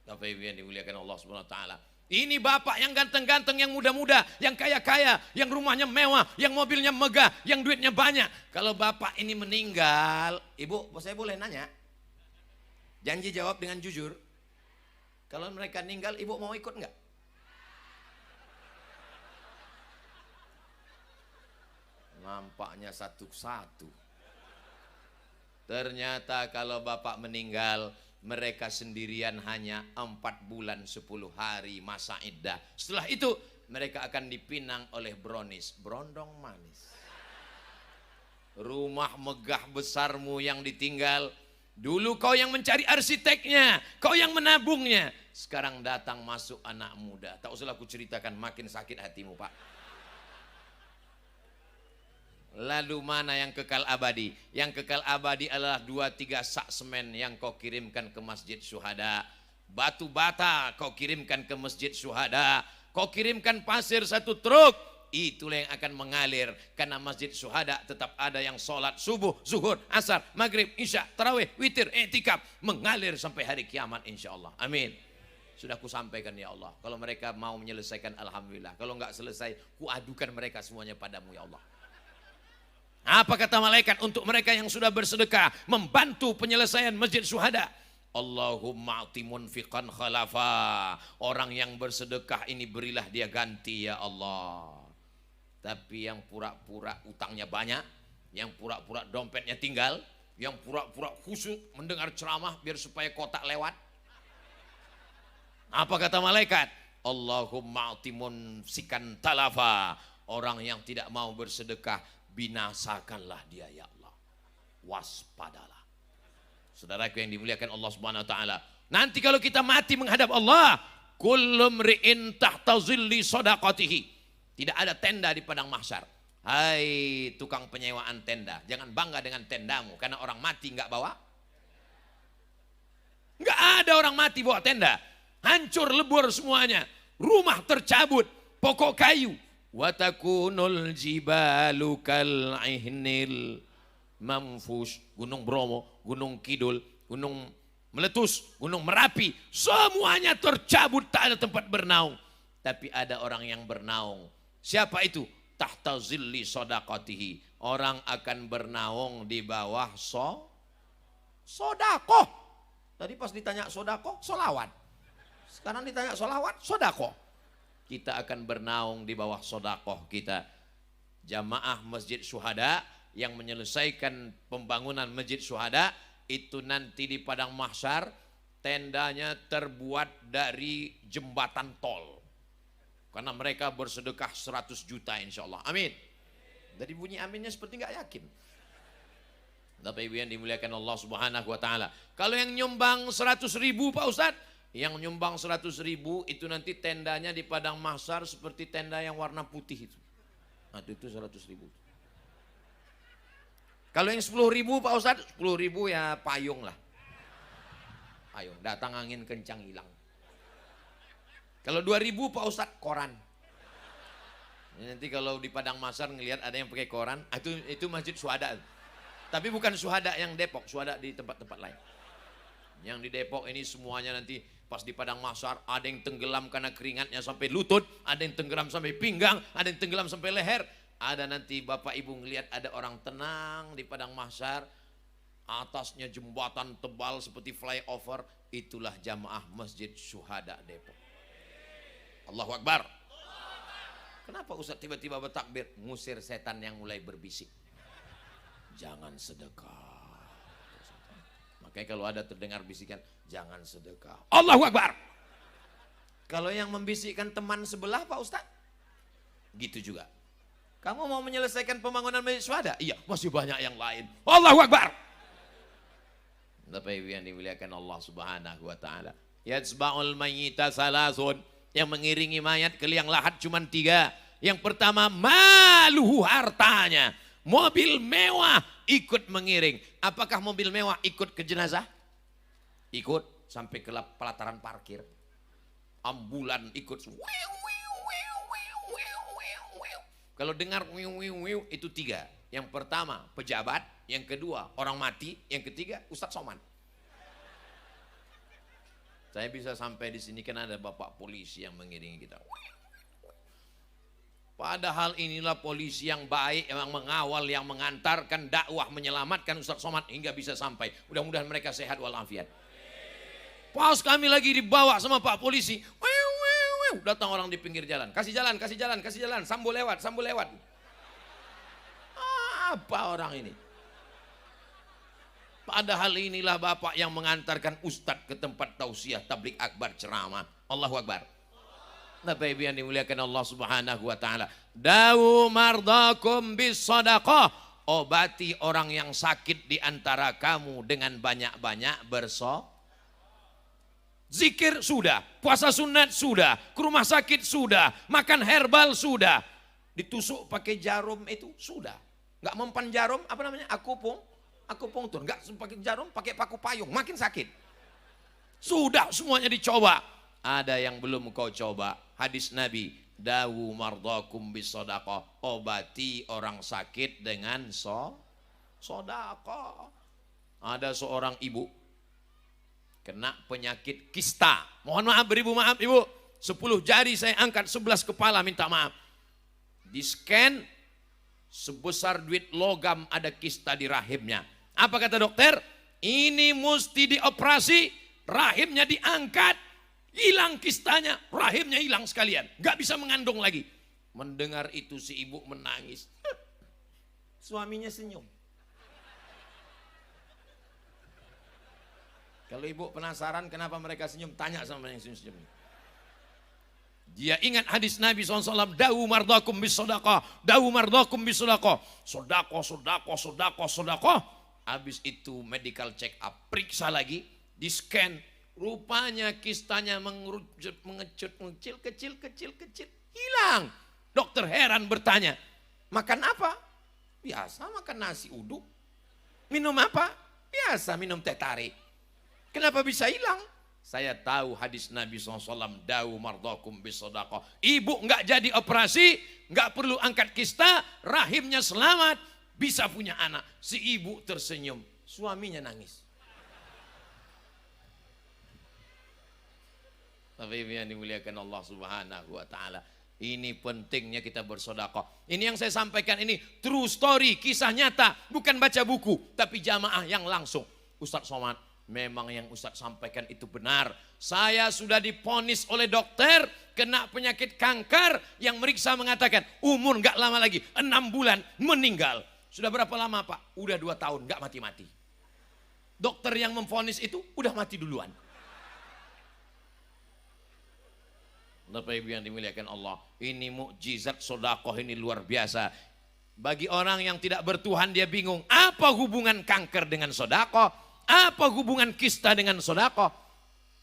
Bapak Ibu yang dimuliakan Allah Subhanahu wa taala. Ini bapak yang ganteng-ganteng, yang muda-muda, yang kaya-kaya, yang rumahnya mewah, yang mobilnya megah, yang duitnya banyak. Kalau bapak ini meninggal, ibu, saya boleh nanya? Janji jawab dengan jujur. Kalau mereka meninggal, ibu mau ikut enggak? Nampaknya satu-satu. Ternyata kalau bapak meninggal, mereka sendirian hanya 4 bulan 10 hari masa iddah. Setelah itu mereka akan dipinang oleh Bronis, berondong manis. Rumah megah besarmu yang ditinggal, dulu kau yang mencari arsiteknya, kau yang menabungnya. Sekarang datang masuk anak muda. Tak usah aku ceritakan, makin sakit hatimu pak. Lalu mana yang kekal abadi? Yang kekal abadi adalah 2-3 sak semen yang kau kirimkan ke Masjid Syuhada. Batu bata kau kirimkan ke Masjid Syuhada. Kau kirimkan pasir 1 truk. Itulah yang akan mengalir. Karena Masjid Syuhada tetap ada yang sholat subuh, zuhur, asar, maghrib, isya, tarawih, witir, i'tikaf. Mengalir sampai hari kiamat insya Allah. Amin. Sudah ku sampaikan ya Allah. Kalau mereka mau menyelesaikan alhamdulillah. Kalau enggak selesai, ku adukan mereka semuanya padamu ya Allah. Apa kata malaikat untuk mereka yang sudah bersedekah membantu penyelesaian Masjid Syuhada? Allahumma ati munfiqan khalafa. Orang yang bersedekah ini berilah dia ganti ya Allah. Tapi yang pura-pura utangnya banyak, yang pura-pura dompetnya tinggal, yang pura-pura khusyuk mendengar ceramah biar supaya kotak lewat. Apa kata malaikat? Allahumma ati munfiqan talafa. Orang yang tidak mau bersedekah, binasakanlah dia ya Allah. Waspadalah. Saudaraku yang dimuliakan Allah Subhanahu wa taala. Nanti kalau kita mati menghadap Allah, kullu mri'in tahta zilli shadaqatihi. Tidak ada tenda di padang mahsyar. Hai tukang penyewaan tenda, jangan bangga dengan tendamu karena orang mati enggak bawa. Enggak ada orang mati bawa tenda. Hancur lebur semuanya. Rumah tercabut, pokok kayu. Watakunul jibalu kal ihnil mamfush. Gunung Bromo, Gunung Kidul, Gunung Meletus, Gunung Merapi, semuanya tercabut, tak ada tempat bernaung. Tapi ada orang yang bernaung. Siapa itu? Tahta zilli shadaqatihi. Orang akan bernaung di bawah sodakoh. Tadi pas ditanya sodakoh, solawat. Sekarang ditanya solawat, sodakoh. Kita akan bernaung di bawah sodakoh kita. Jamaah Masjid Syuhada yang menyelesaikan pembangunan Masjid Syuhada itu nanti di padang mahsyar tendanya terbuat dari jembatan tol. Karena mereka bersedekah 100 juta insya Allah. Amin. Dari bunyi aminnya seperti nggak yakin. Bapak Ibu yang dimuliakan Allah Subhanahu wa taala. Kalau yang nyumbang 100 ribu Pak Ustadz, yang nyumbang 100 ribu itu nanti tendanya di padang mahsyar seperti tenda yang warna putih itu. Nah itu 100 ribu. Kalau yang 10 ribu Pak Ustadz, 10 ribu ya payung lah. Payung, datang angin kencang hilang. Kalau 2 ribu Pak Ustadz, koran. Nanti kalau di padang mahsyar ngelihat ada yang pakai koran, itu Masjid Syuhada. Tapi bukan Syuhada yang Depok, Syuhada di tempat-tempat lain. Yang di Depok ini semuanya nanti pas di padang mahsyar ada yang tenggelam karena keringatnya sampai lutut, ada yang tenggelam sampai pinggang, ada yang tenggelam sampai leher. Ada nanti Bapak Ibu ngelihat ada orang tenang di padang mahsyar, atasnya jembatan tebal seperti flyover, itulah jamaah Masjid Syuhada Depok. Allahu Akbar. Kenapa Ustaz tiba-tiba bertakbir? Ngusir setan yang mulai berbisik. Jangan sedekah. Makanya kalau ada terdengar bisikan, jangan sedekah. Allahu Akbar. Kalau yang membisikkan teman sebelah Pak Ustaz, gitu juga. Kamu mau menyelesaikan pembangunan Masjid Syuhada? Iya, masih banyak yang lain. Allahu Akbar. Bapak Ibu yang dimuliakan Allah Subhanahu wa taala. Yatsba'ul mayyita salasun. Yang mengiringi mayat ke liang lahat cuma 3. Yang pertama maluhu, hartanya. Mobil mewah ikut mengiring. Apakah mobil mewah ikut ke jenazah? Ikut sampai ke pelataran parkir. Ambulan ikut. Kalau dengar itu 3. Yang pertama pejabat, yang kedua orang mati, yang ketiga Ustadz Somad. Saya bisa sampai di sini kan ada bapak polisi yang mengiringi kita. Padahal inilah polisi yang baik, yang mengawal, yang mengantarkan dakwah, menyelamatkan Ustaz Somad hingga bisa sampai. Mudah-mudahan mereka sehat walafiat. Pas kami lagi dibawa sama Pak Polisi, datang orang di pinggir jalan, kasih jalan, kasih jalan, kasih jalan, sambo lewat, sambo lewat. Apa orang ini? Padahal inilah bapak yang mengantarkan Ustadz ke tempat tausiah, tablik akbar, ceramah. Allahu Akbar. Bapak Ibu yang dimuliakan Allah Subhanahu wa taala. Dawu mardakum bis sadaqah. Obati orang yang sakit di antara kamu dengan banyak-banyak bersedekah. Zikir sudah, puasa sunat sudah, ke rumah sakit sudah, makan herbal sudah, ditusuk pakai jarum itu sudah. Enggak mempan jarum, apa namanya? Akupunktur. Enggak pakai jarum, pakai paku payung, makin sakit. Sudah semuanya dicoba. Ada yang belum kau coba. Hadis Nabi, dawu mardakum bis sadaqah. Obati orang sakit dengan sedekah. Ada seorang ibu kena penyakit kista. Mohon maaf beribu, maaf ibu. 10 jari saya angkat, 11 kepala minta maaf. Di scan sebesar duit logam ada kista di rahimnya. Apa kata dokter? Ini mesti dioperasi, rahimnya diangkat, hilang kistanya, rahimnya hilang sekalian. Gak bisa mengandung lagi. Mendengar itu si ibu menangis. Suaminya senyum. Kalau ibu penasaran kenapa mereka senyum, tanya sama yang senyum-senyum. Dia ingat hadis Nabi SAW, dawu mardakum bis sadaqah, dawu mardakum bis sadaqah. Sedekah, sedekah, sedekah, sedekah. Habis itu medical check up, periksa lagi, di scan, rupanya kistanya mengerucut, mengecil, kecil, hilang. Dokter heran bertanya, makan apa? Biasa makan nasi uduk. Minum apa? Biasa minum teh tarik. Kenapa bisa hilang? Saya tahu hadis Nabi SAW, dawu mardakum bis sadaqah. Ibu enggak jadi operasi, enggak perlu angkat kista, rahimnya selamat, bisa punya anak. Si ibu tersenyum, suaminya nangis. Tapi yang dimuliakan Allah Subhanahu wa taala. Ini pentingnya kita bersedekah. Ini yang saya sampaikan ini true story, kisah nyata, bukan baca buku, tapi jamaah yang langsung. Ustaz Somad, memang yang Ustaz sampaikan itu benar. Saya sudah diponis oleh dokter kena penyakit kanker yang meriksa mengatakan umur gak lama lagi, 6 bulan meninggal. Sudah berapa lama Pak? Udah 2 tahun gak mati-mati. Dokter yang memponis itu udah mati duluan. Bapak Ibu yang dimuliakan Allah, ini mukjizat sedekah ini luar biasa. Bagi orang yang tidak bertuhan dia bingung, apa hubungan kanker dengan sedekah? Apa hubungan kista dengan sedekah?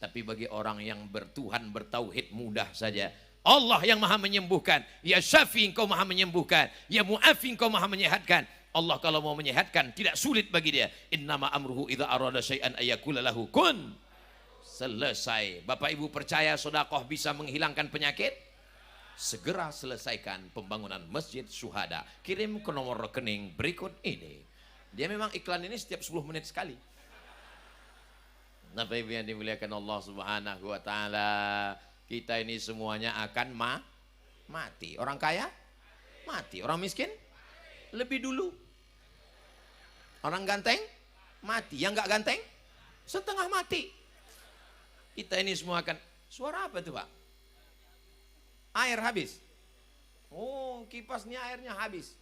Tapi bagi orang yang bertuhan, bertauhid, mudah saja. Allah yang maha menyembuhkan. Ya Syafi, engkau maha menyembuhkan. Ya Mu'afi, engkau maha menyehatkan. Allah kalau mau menyehatkan tidak sulit bagi dia. Innama amruhu idza arada syai'an ayyakula lahu kun. Selesai. Bapak Ibu percaya sedekah bisa menghilangkan penyakit? Segera selesaikan pembangunan masjid syuhada. Kirim ke nomor rekening berikut ini. Dia memang iklan ini setiap 10 menit sekali. Bapak Ibu yang dimuliakan Allah Subhanahu wa taala, kita ini semuanya akan mati. Orang kaya mati, orang miskin lebih dulu. Orang ganteng mati, yang enggak ganteng setengah mati. Kita ini semua akan, suara apa itu Pak? Air habis. Oh, kipas ini airnya habis.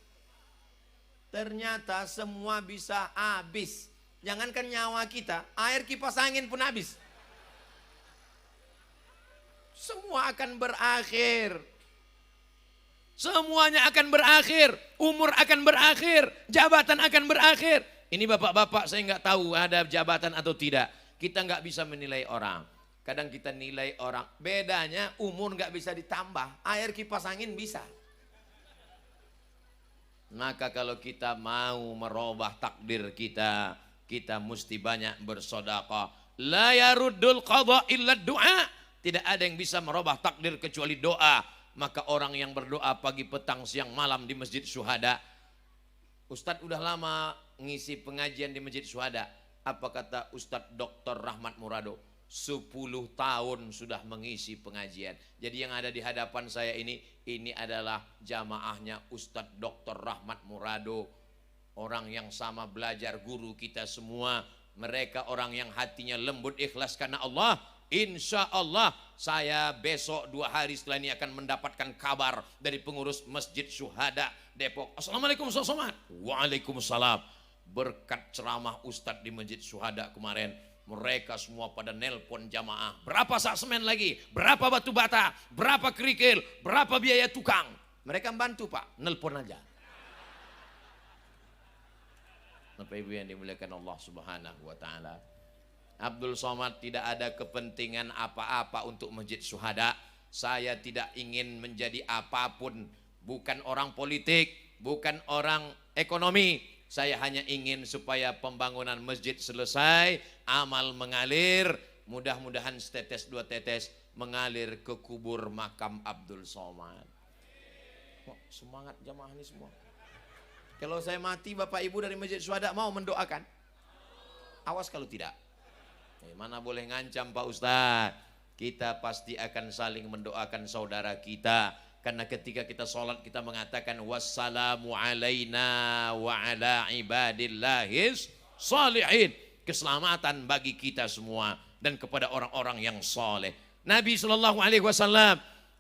Ternyata semua bisa habis. Jangankan nyawa kita, air kipas angin pun habis. Semua akan berakhir. Semuanya akan berakhir. Umur akan berakhir. Jabatan akan berakhir. Ini bapak-bapak saya nggak tahu ada jabatan atau tidak. Kita nggak bisa menilai orang. Kadang kita nilai orang. Bedanya umur nggak bisa ditambah. Air kipas angin bisa. Maka kalau kita mau merubah takdir kita, kita mesti banyak bersedekah. La yaruddul qadha illa du'a. Tidak ada yang bisa merubah takdir kecuali doa. Maka orang yang berdoa pagi, petang, siang, malam di Masjid Syuhada. Ustadz udah lama ngisi pengajian di Masjid Syuhada. Apa kata Ustadz Dr. Rahmat Murado? 10 tahun sudah mengisi pengajian. Jadi yang ada di hadapan saya ini adalah jamaahnya Ustadz Dr. Rahmat Murado. Orang yang sama belajar guru kita semua. Mereka orang yang hatinya lembut ikhlas karena Allah. Insya Allah saya besok 2 hari setelah ini akan mendapatkan kabar dari pengurus Masjid Syuhada Depok. Assalamualaikum Ustaz Somad. Waalaikumsalam. Berkat ceramah Ustadz di Masjid Syuhada kemarin, mereka semua pada nelpon jamaah. Berapa sak semen lagi? Berapa batu bata? Berapa kerikil? Berapa biaya tukang? Mereka bantu Pak, nelpon aja. Bapak Ibu yang dimuliakan Allah Subhanahu wa taala. Abdul Somad tidak ada kepentingan apa-apa untuk Masjid Syuhada. Saya tidak ingin menjadi apapun, bukan orang politik, bukan orang ekonomi. Saya hanya ingin supaya pembangunan masjid selesai, amal mengalir, mudah-mudahan setetes 2 tetes mengalir ke kubur makam Abdul Somad. Oh, semangat jamaah ini semua. Kalau saya mati Bapak Ibu dari Masjid Syuhada mau mendoakan? Awas kalau tidak. Mana boleh ngancam Pak Ustadz. Kita pasti akan saling mendoakan saudara kita. Karena ketika kita sholat kita mengatakan wassalamu alaina wa ala ibadillahis salihin. Keselamatan bagi kita semua dan kepada orang-orang yang soleh. Nabi SAW,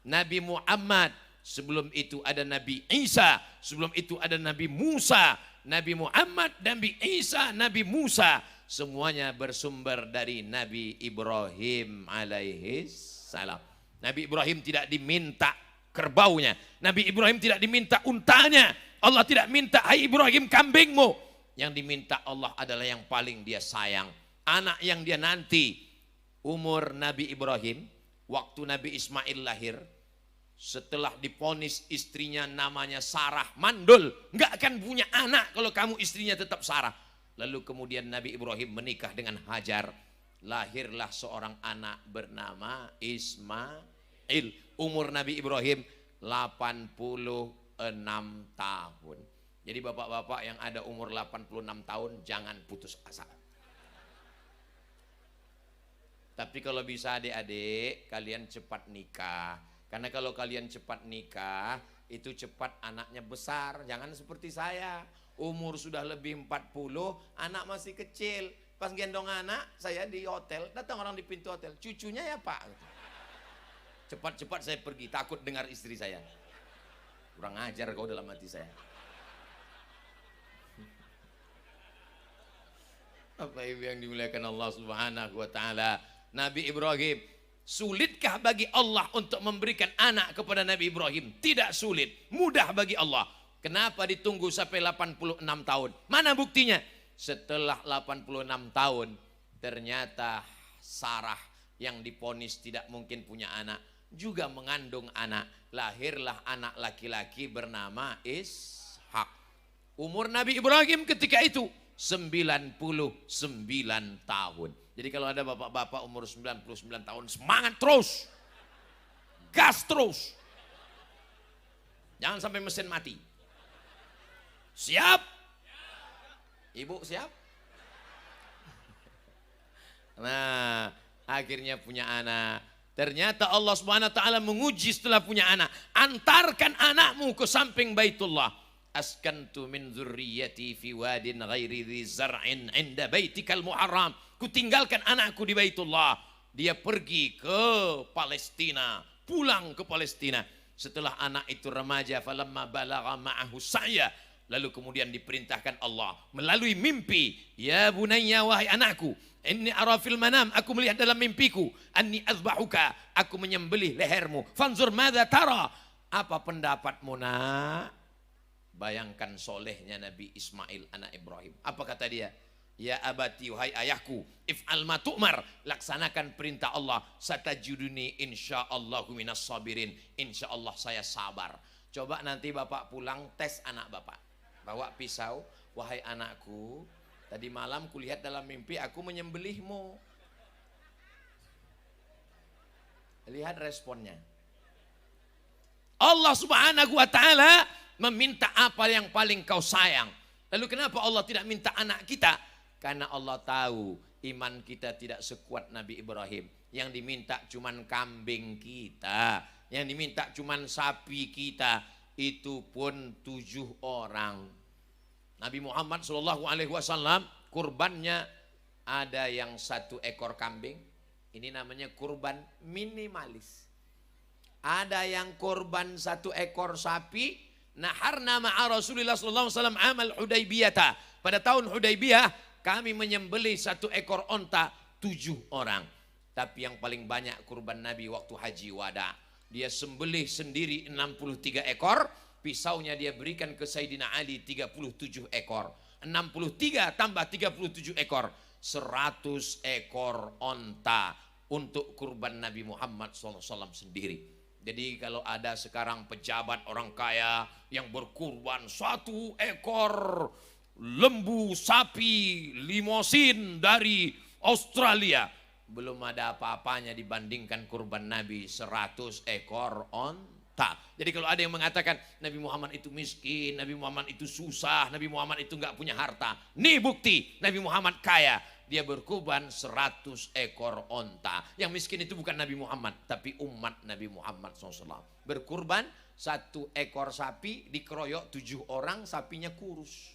Nabi Muhammad, sebelum itu ada Nabi Isa, sebelum itu ada Nabi Musa. Nabi Muhammad, Nabi Isa, Nabi Musa, semuanya bersumber dari Nabi Ibrahim alaihis salam. Nabi Ibrahim tidak diminta kerbaunya, Nabi Ibrahim tidak diminta untanya. Allah tidak minta, hai Ibrahim kambingmu. Yang diminta Allah adalah yang paling dia sayang, anak yang dia nanti. Umur Nabi Ibrahim waktu Nabi Ismail lahir, setelah diponis istrinya namanya Sarah mandul, nggak akan punya anak kalau kamu istrinya tetap Sarah. Lalu kemudian Nabi Ibrahim menikah dengan Hajar, lahirlah seorang anak bernama Ismail. Umur Nabi Ibrahim 86 tahun. Jadi bapak-bapak yang ada umur 86 tahun jangan putus asa. Tapi kalau bisa adik-adik kalian cepat nikah. Karena kalau kalian cepat nikah itu cepat anaknya besar. Jangan seperti saya, umur sudah lebih 40, anak masih kecil. Pas gendong anak saya di hotel, datang orang di pintu hotel, cucunya ya Pak. Cepat-cepat saya pergi, takut dengar istri saya. Kurang ajar kau dalam hati saya. Apa ibu yang dimuliakan Allah Subhanahu wa taala. Nabi Ibrahim, sulitkah bagi Allah untuk memberikan anak kepada Nabi Ibrahim? Tidak sulit, mudah bagi Allah. Kenapa ditunggu sampai 86 tahun? Mana buktinya? Setelah 86 tahun, ternyata Sarah yang diponis tidak mungkin punya anak, juga mengandung anak. Lahirlah anak laki-laki bernama Ishak. Umur Nabi Ibrahim ketika itu 99 tahun. Jadi kalau ada bapak-bapak umur 99 tahun, semangat terus, gas terus, jangan sampai mesin mati. Siap? Ibu siap? Nah, akhirnya punya anak. Ternyata Allah Subhanahu wa taala menguji setelah punya anak. Antarkan anakmu ke samping Baitullah. Askantu min dzurriyyati fi wadin ghairi dzi zar'in 'inda baitikal muharram. Kutinggalkan anakku di Baitullah. Dia pergi ke Palestina, pulang ke Palestina. Setelah anak itu remaja, falamma balagha ma'ahu sa'ya, lalu kemudian diperintahkan Allah melalui mimpi, ya bunayya wahai anakku, inni ara fil manam, aku melihat dalam mimpiku, anni azbahuka, aku menyembelih lehermu, fanzur madza tara, apa pendapatmu nak? Bayangkan solehnya Nabi Ismail anak Ibrahim. Apa kata dia? Ya abati, wahai ayahku, if'al ma tu'mar, laksanakan perintah Allah, satajuduni insyaallahu minas sabirin, insyaallah saya sabar. Coba nanti bapak pulang tes anak bapak, bawa pisau, wahai anakku, tadi malam kulihat dalam mimpi aku menyembelihmu. Lihat responnya. Allah Subhanahu wa taala meminta apa yang paling kau sayang. Lalu kenapa Allah tidak minta anak kita? Karena Allah tahu iman kita tidak sekuat Nabi Ibrahim. Yang diminta cuman kambing kita, yang diminta cuman sapi kita, itu pun 7 orang. Nabi Muhammad SAW kurbannya ada yang 1 ekor kambing, ini namanya kurban minimalis. Ada yang kurban 1 ekor sapi. Naharna ma'a Rasulullah SAW amal Hudaybiyah. Pada tahun Hudaybiyah kami menyembelih 1 ekor onta 7 orang. Tapi yang paling banyak kurban Nabi waktu haji wada, dia sembelih sendiri 63 ekor. Pisaunya dia berikan ke Sayyidina Ali 37 ekor. 63 tambah 37 ekor. 100 ekor onta untuk kurban Nabi Muhammad SAW sendiri. Jadi kalau ada sekarang pejabat orang kaya yang berkurban 1 ekor lembu sapi limosin dari Australia, belum ada apa-apanya dibandingkan kurban Nabi 100 ekor onta. Jadi kalau ada yang mengatakan Nabi Muhammad itu miskin, Nabi Muhammad itu susah, Nabi Muhammad itu nggak punya harta, nih bukti Nabi Muhammad kaya. Dia berkurban 100 ekor onta. Yang miskin itu bukan Nabi Muhammad, tapi umat Nabi Muhammad SAW. Berkurban 1 ekor sapi, dikeroyok 7 orang, sapinya kurus.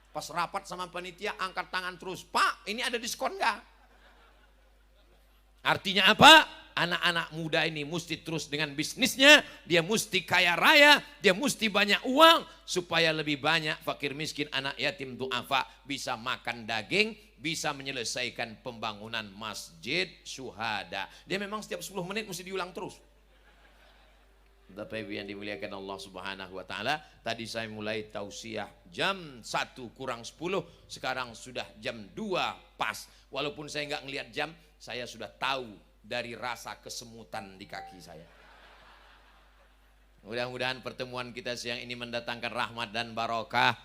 Pas rapat sama panitia, angkat tangan terus, Pak ini ada diskon nggak? Artinya apa? Anak-anak muda ini mesti terus dengan bisnisnya, dia mesti kaya raya, dia mesti banyak uang, supaya lebih banyak fakir miskin, anak yatim, du'afa bisa makan daging, bisa menyelesaikan pembangunan masjid syuhada. Dia memang setiap 10 menit mesti diulang terus. Bapak Ibu yang dimuliakan Allah Subhanahu wa taala, tadi saya mulai tausiah jam 1 kurang 10, sekarang sudah jam 2 pas. Walaupun saya nggak ngelihat jam, saya sudah tahu dari rasa kesemutan di kaki saya. Mudah-mudahan pertemuan kita siang ini mendatangkan rahmat dan barokah.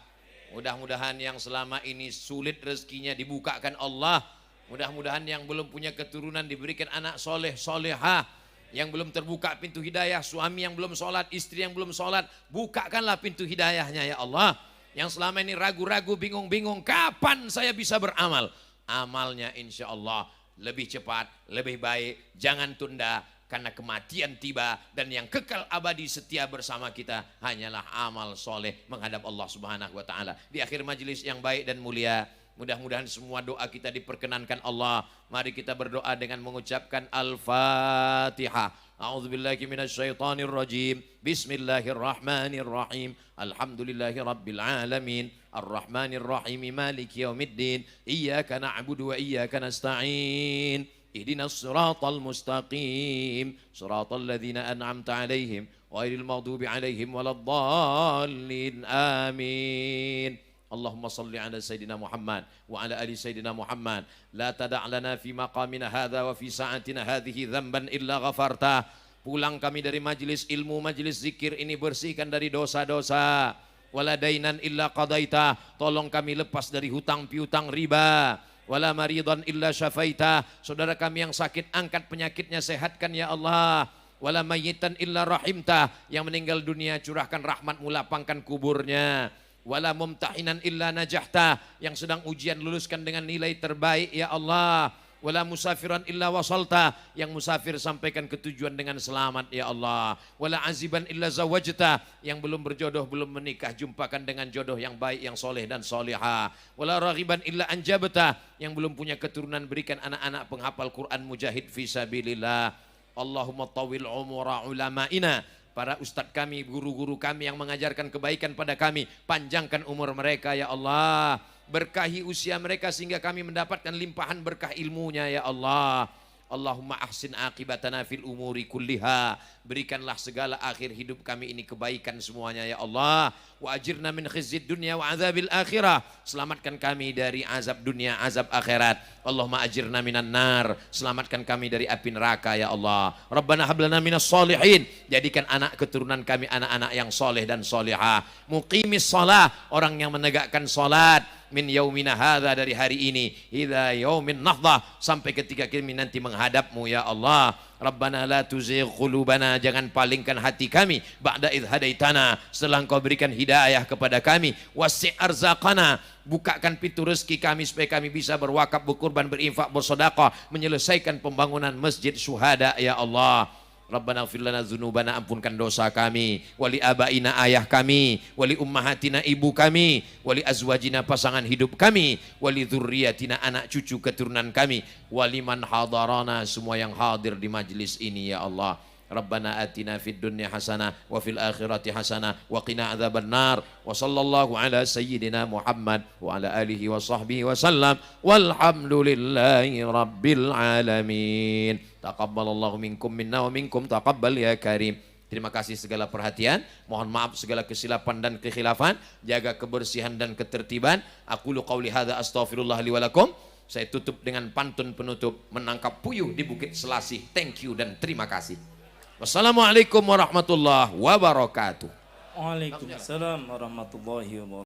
Mudah-mudahan yang selama ini sulit rezekinya dibukakan Allah. Mudah-mudahan yang belum punya keturunan diberikan anak soleh solehah. Yang belum terbuka pintu hidayah, suami yang belum sholat, istri yang belum sholat, bukakanlah pintu hidayahnya ya Allah. Yang selama ini ragu-ragu, bingung-bingung, kapan saya bisa beramal? Amalnya insya Allah lebih cepat, lebih baik, jangan tunda, karena kematian tiba dan yang kekal abadi setia bersama kita hanyalah amal soleh menghadap Allah Subhanahu wa taala. Di akhir majelis yang baik dan mulia, mudah-mudahan semua doa kita diperkenankan Allah. Mari kita berdoa dengan mengucapkan Al-Fatihah. A'udzubillahi minasyaitonir rajim. Bismillahirrahmanirrahim. Alhamdulillahi rabbil alamin. Ar-Rahmanir Rahim. Maliki yaumiddin. Iyyaka na'budu wa iyyaka nasta'in. Ihdinas siratal mustaqim. Siratal ladzina an'amta 'alaihim ghairil maghdubi 'alaihim waladdallin. Amin. Allahumma salli ala Sayyidina Muhammad wa ala ali Sayyidina Muhammad. La tada' lana fi maqamina hadha wa fi sa'atina hadhihi dhanban illa ghafartah. Pulang kami dari majlis ilmu, majlis zikir ini bersihkan dari dosa-dosa. Wala dainan illa qadaita. Tolong kami lepas dari hutang piutang riba. Wala maridan illa syafaita. Saudara kami yang sakit, angkat penyakitnya, sehatkan ya Allah. Wala mayyitan illa rahimta. Yang meninggal dunia, curahkan rahmatmu, lapangkan kuburnya. Wala mumtahinan illa najahta. Yang sedang ujian, luluskan dengan nilai terbaik ya Allah. Wala musafiran illa wasalta. Yang musafir sampaikan ke tujuan dengan selamat ya Allah. Wala aziban illa zawajta. Yang belum berjodoh, belum menikah, jumpakan dengan jodoh yang baik, yang soleh dan soleha. Wala raghiban illa anjabta. Yang belum punya keturunan, berikan anak-anak penghafal Quran, mujahid fisabilillah. Allahumma tawil umura ulama'ina. Para ustadz kami, guru-guru kami yang mengajarkan kebaikan pada kami, panjangkan umur mereka ya Allah. Berkahi usia mereka sehingga kami mendapatkan limpahan berkah ilmunya ya Allah. Allahumma ahsin aqibatana fil umuri kulliha. Berikanlah segala akhir hidup kami ini kebaikan semuanya ya Allah. Wa ajirna min khizyid dunya wa azabil akhirah. Selamatkan kami dari azab dunia, azab akhirat. Allahumma ajirna minan nar. Selamatkan kami dari api neraka ya Allah. Rabbana hablana minas solihin. Jadikan anak keturunan kami anak-anak yang soleh dan solehah. Muqimis shalah, orang yang menegakkan salat. Min yaumina hadza, dari hari ini, ila yaumin nahdhah, sampai ketika kami nanti menghadapmu ya Allah. Rabbana la tuzigh qulubana, jangan palingkan hati kami ba'da idh hadaitana, setelah Engkau berikan hidayah kepada kami. Wasi' arzaqana, Bukakan pintu rezeki kami supaya kami bisa berwakaf, berkurban, berinfak, bersedekah, menyelesaikan pembangunan masjid syuhada ya Allah. Rabbana ighfir lana dzunubana, ampunkan dosa kami, wali abaina ayah kami, wali ummahatina ibu kami, wali azwajina pasangan hidup kami, wali dzurriyyatina anak cucu keturunan kami, wali man hadarana, semua yang hadir di majlis ini ya Allah. Rabbana atina fid dunya hasanah wa fil akhirati hasanah wa qina adzabannar wa sallallahu ala sayyidina Muhammad wa ala alihi wa sahbihi wa sallam walhamdulillahi rabbil alamin. Taqabbalallahu minkum minna wa minkum taqabbal ya karim. Terima kasih segala perhatian, mohon maaf segala kesilapan dan kekhilafan, jaga kebersihan dan ketertiban. Aqulu qauli hadza astaghfirullah li wa lakum. Saya tutup dengan pantun penutup, menangkap puyuh di Bukit Selasih. Thank you dan terima kasih. Wassalamualaikum warahmatullahi wabarakatuh. Waalaikumsalam warahmatullahi wabarakatuh.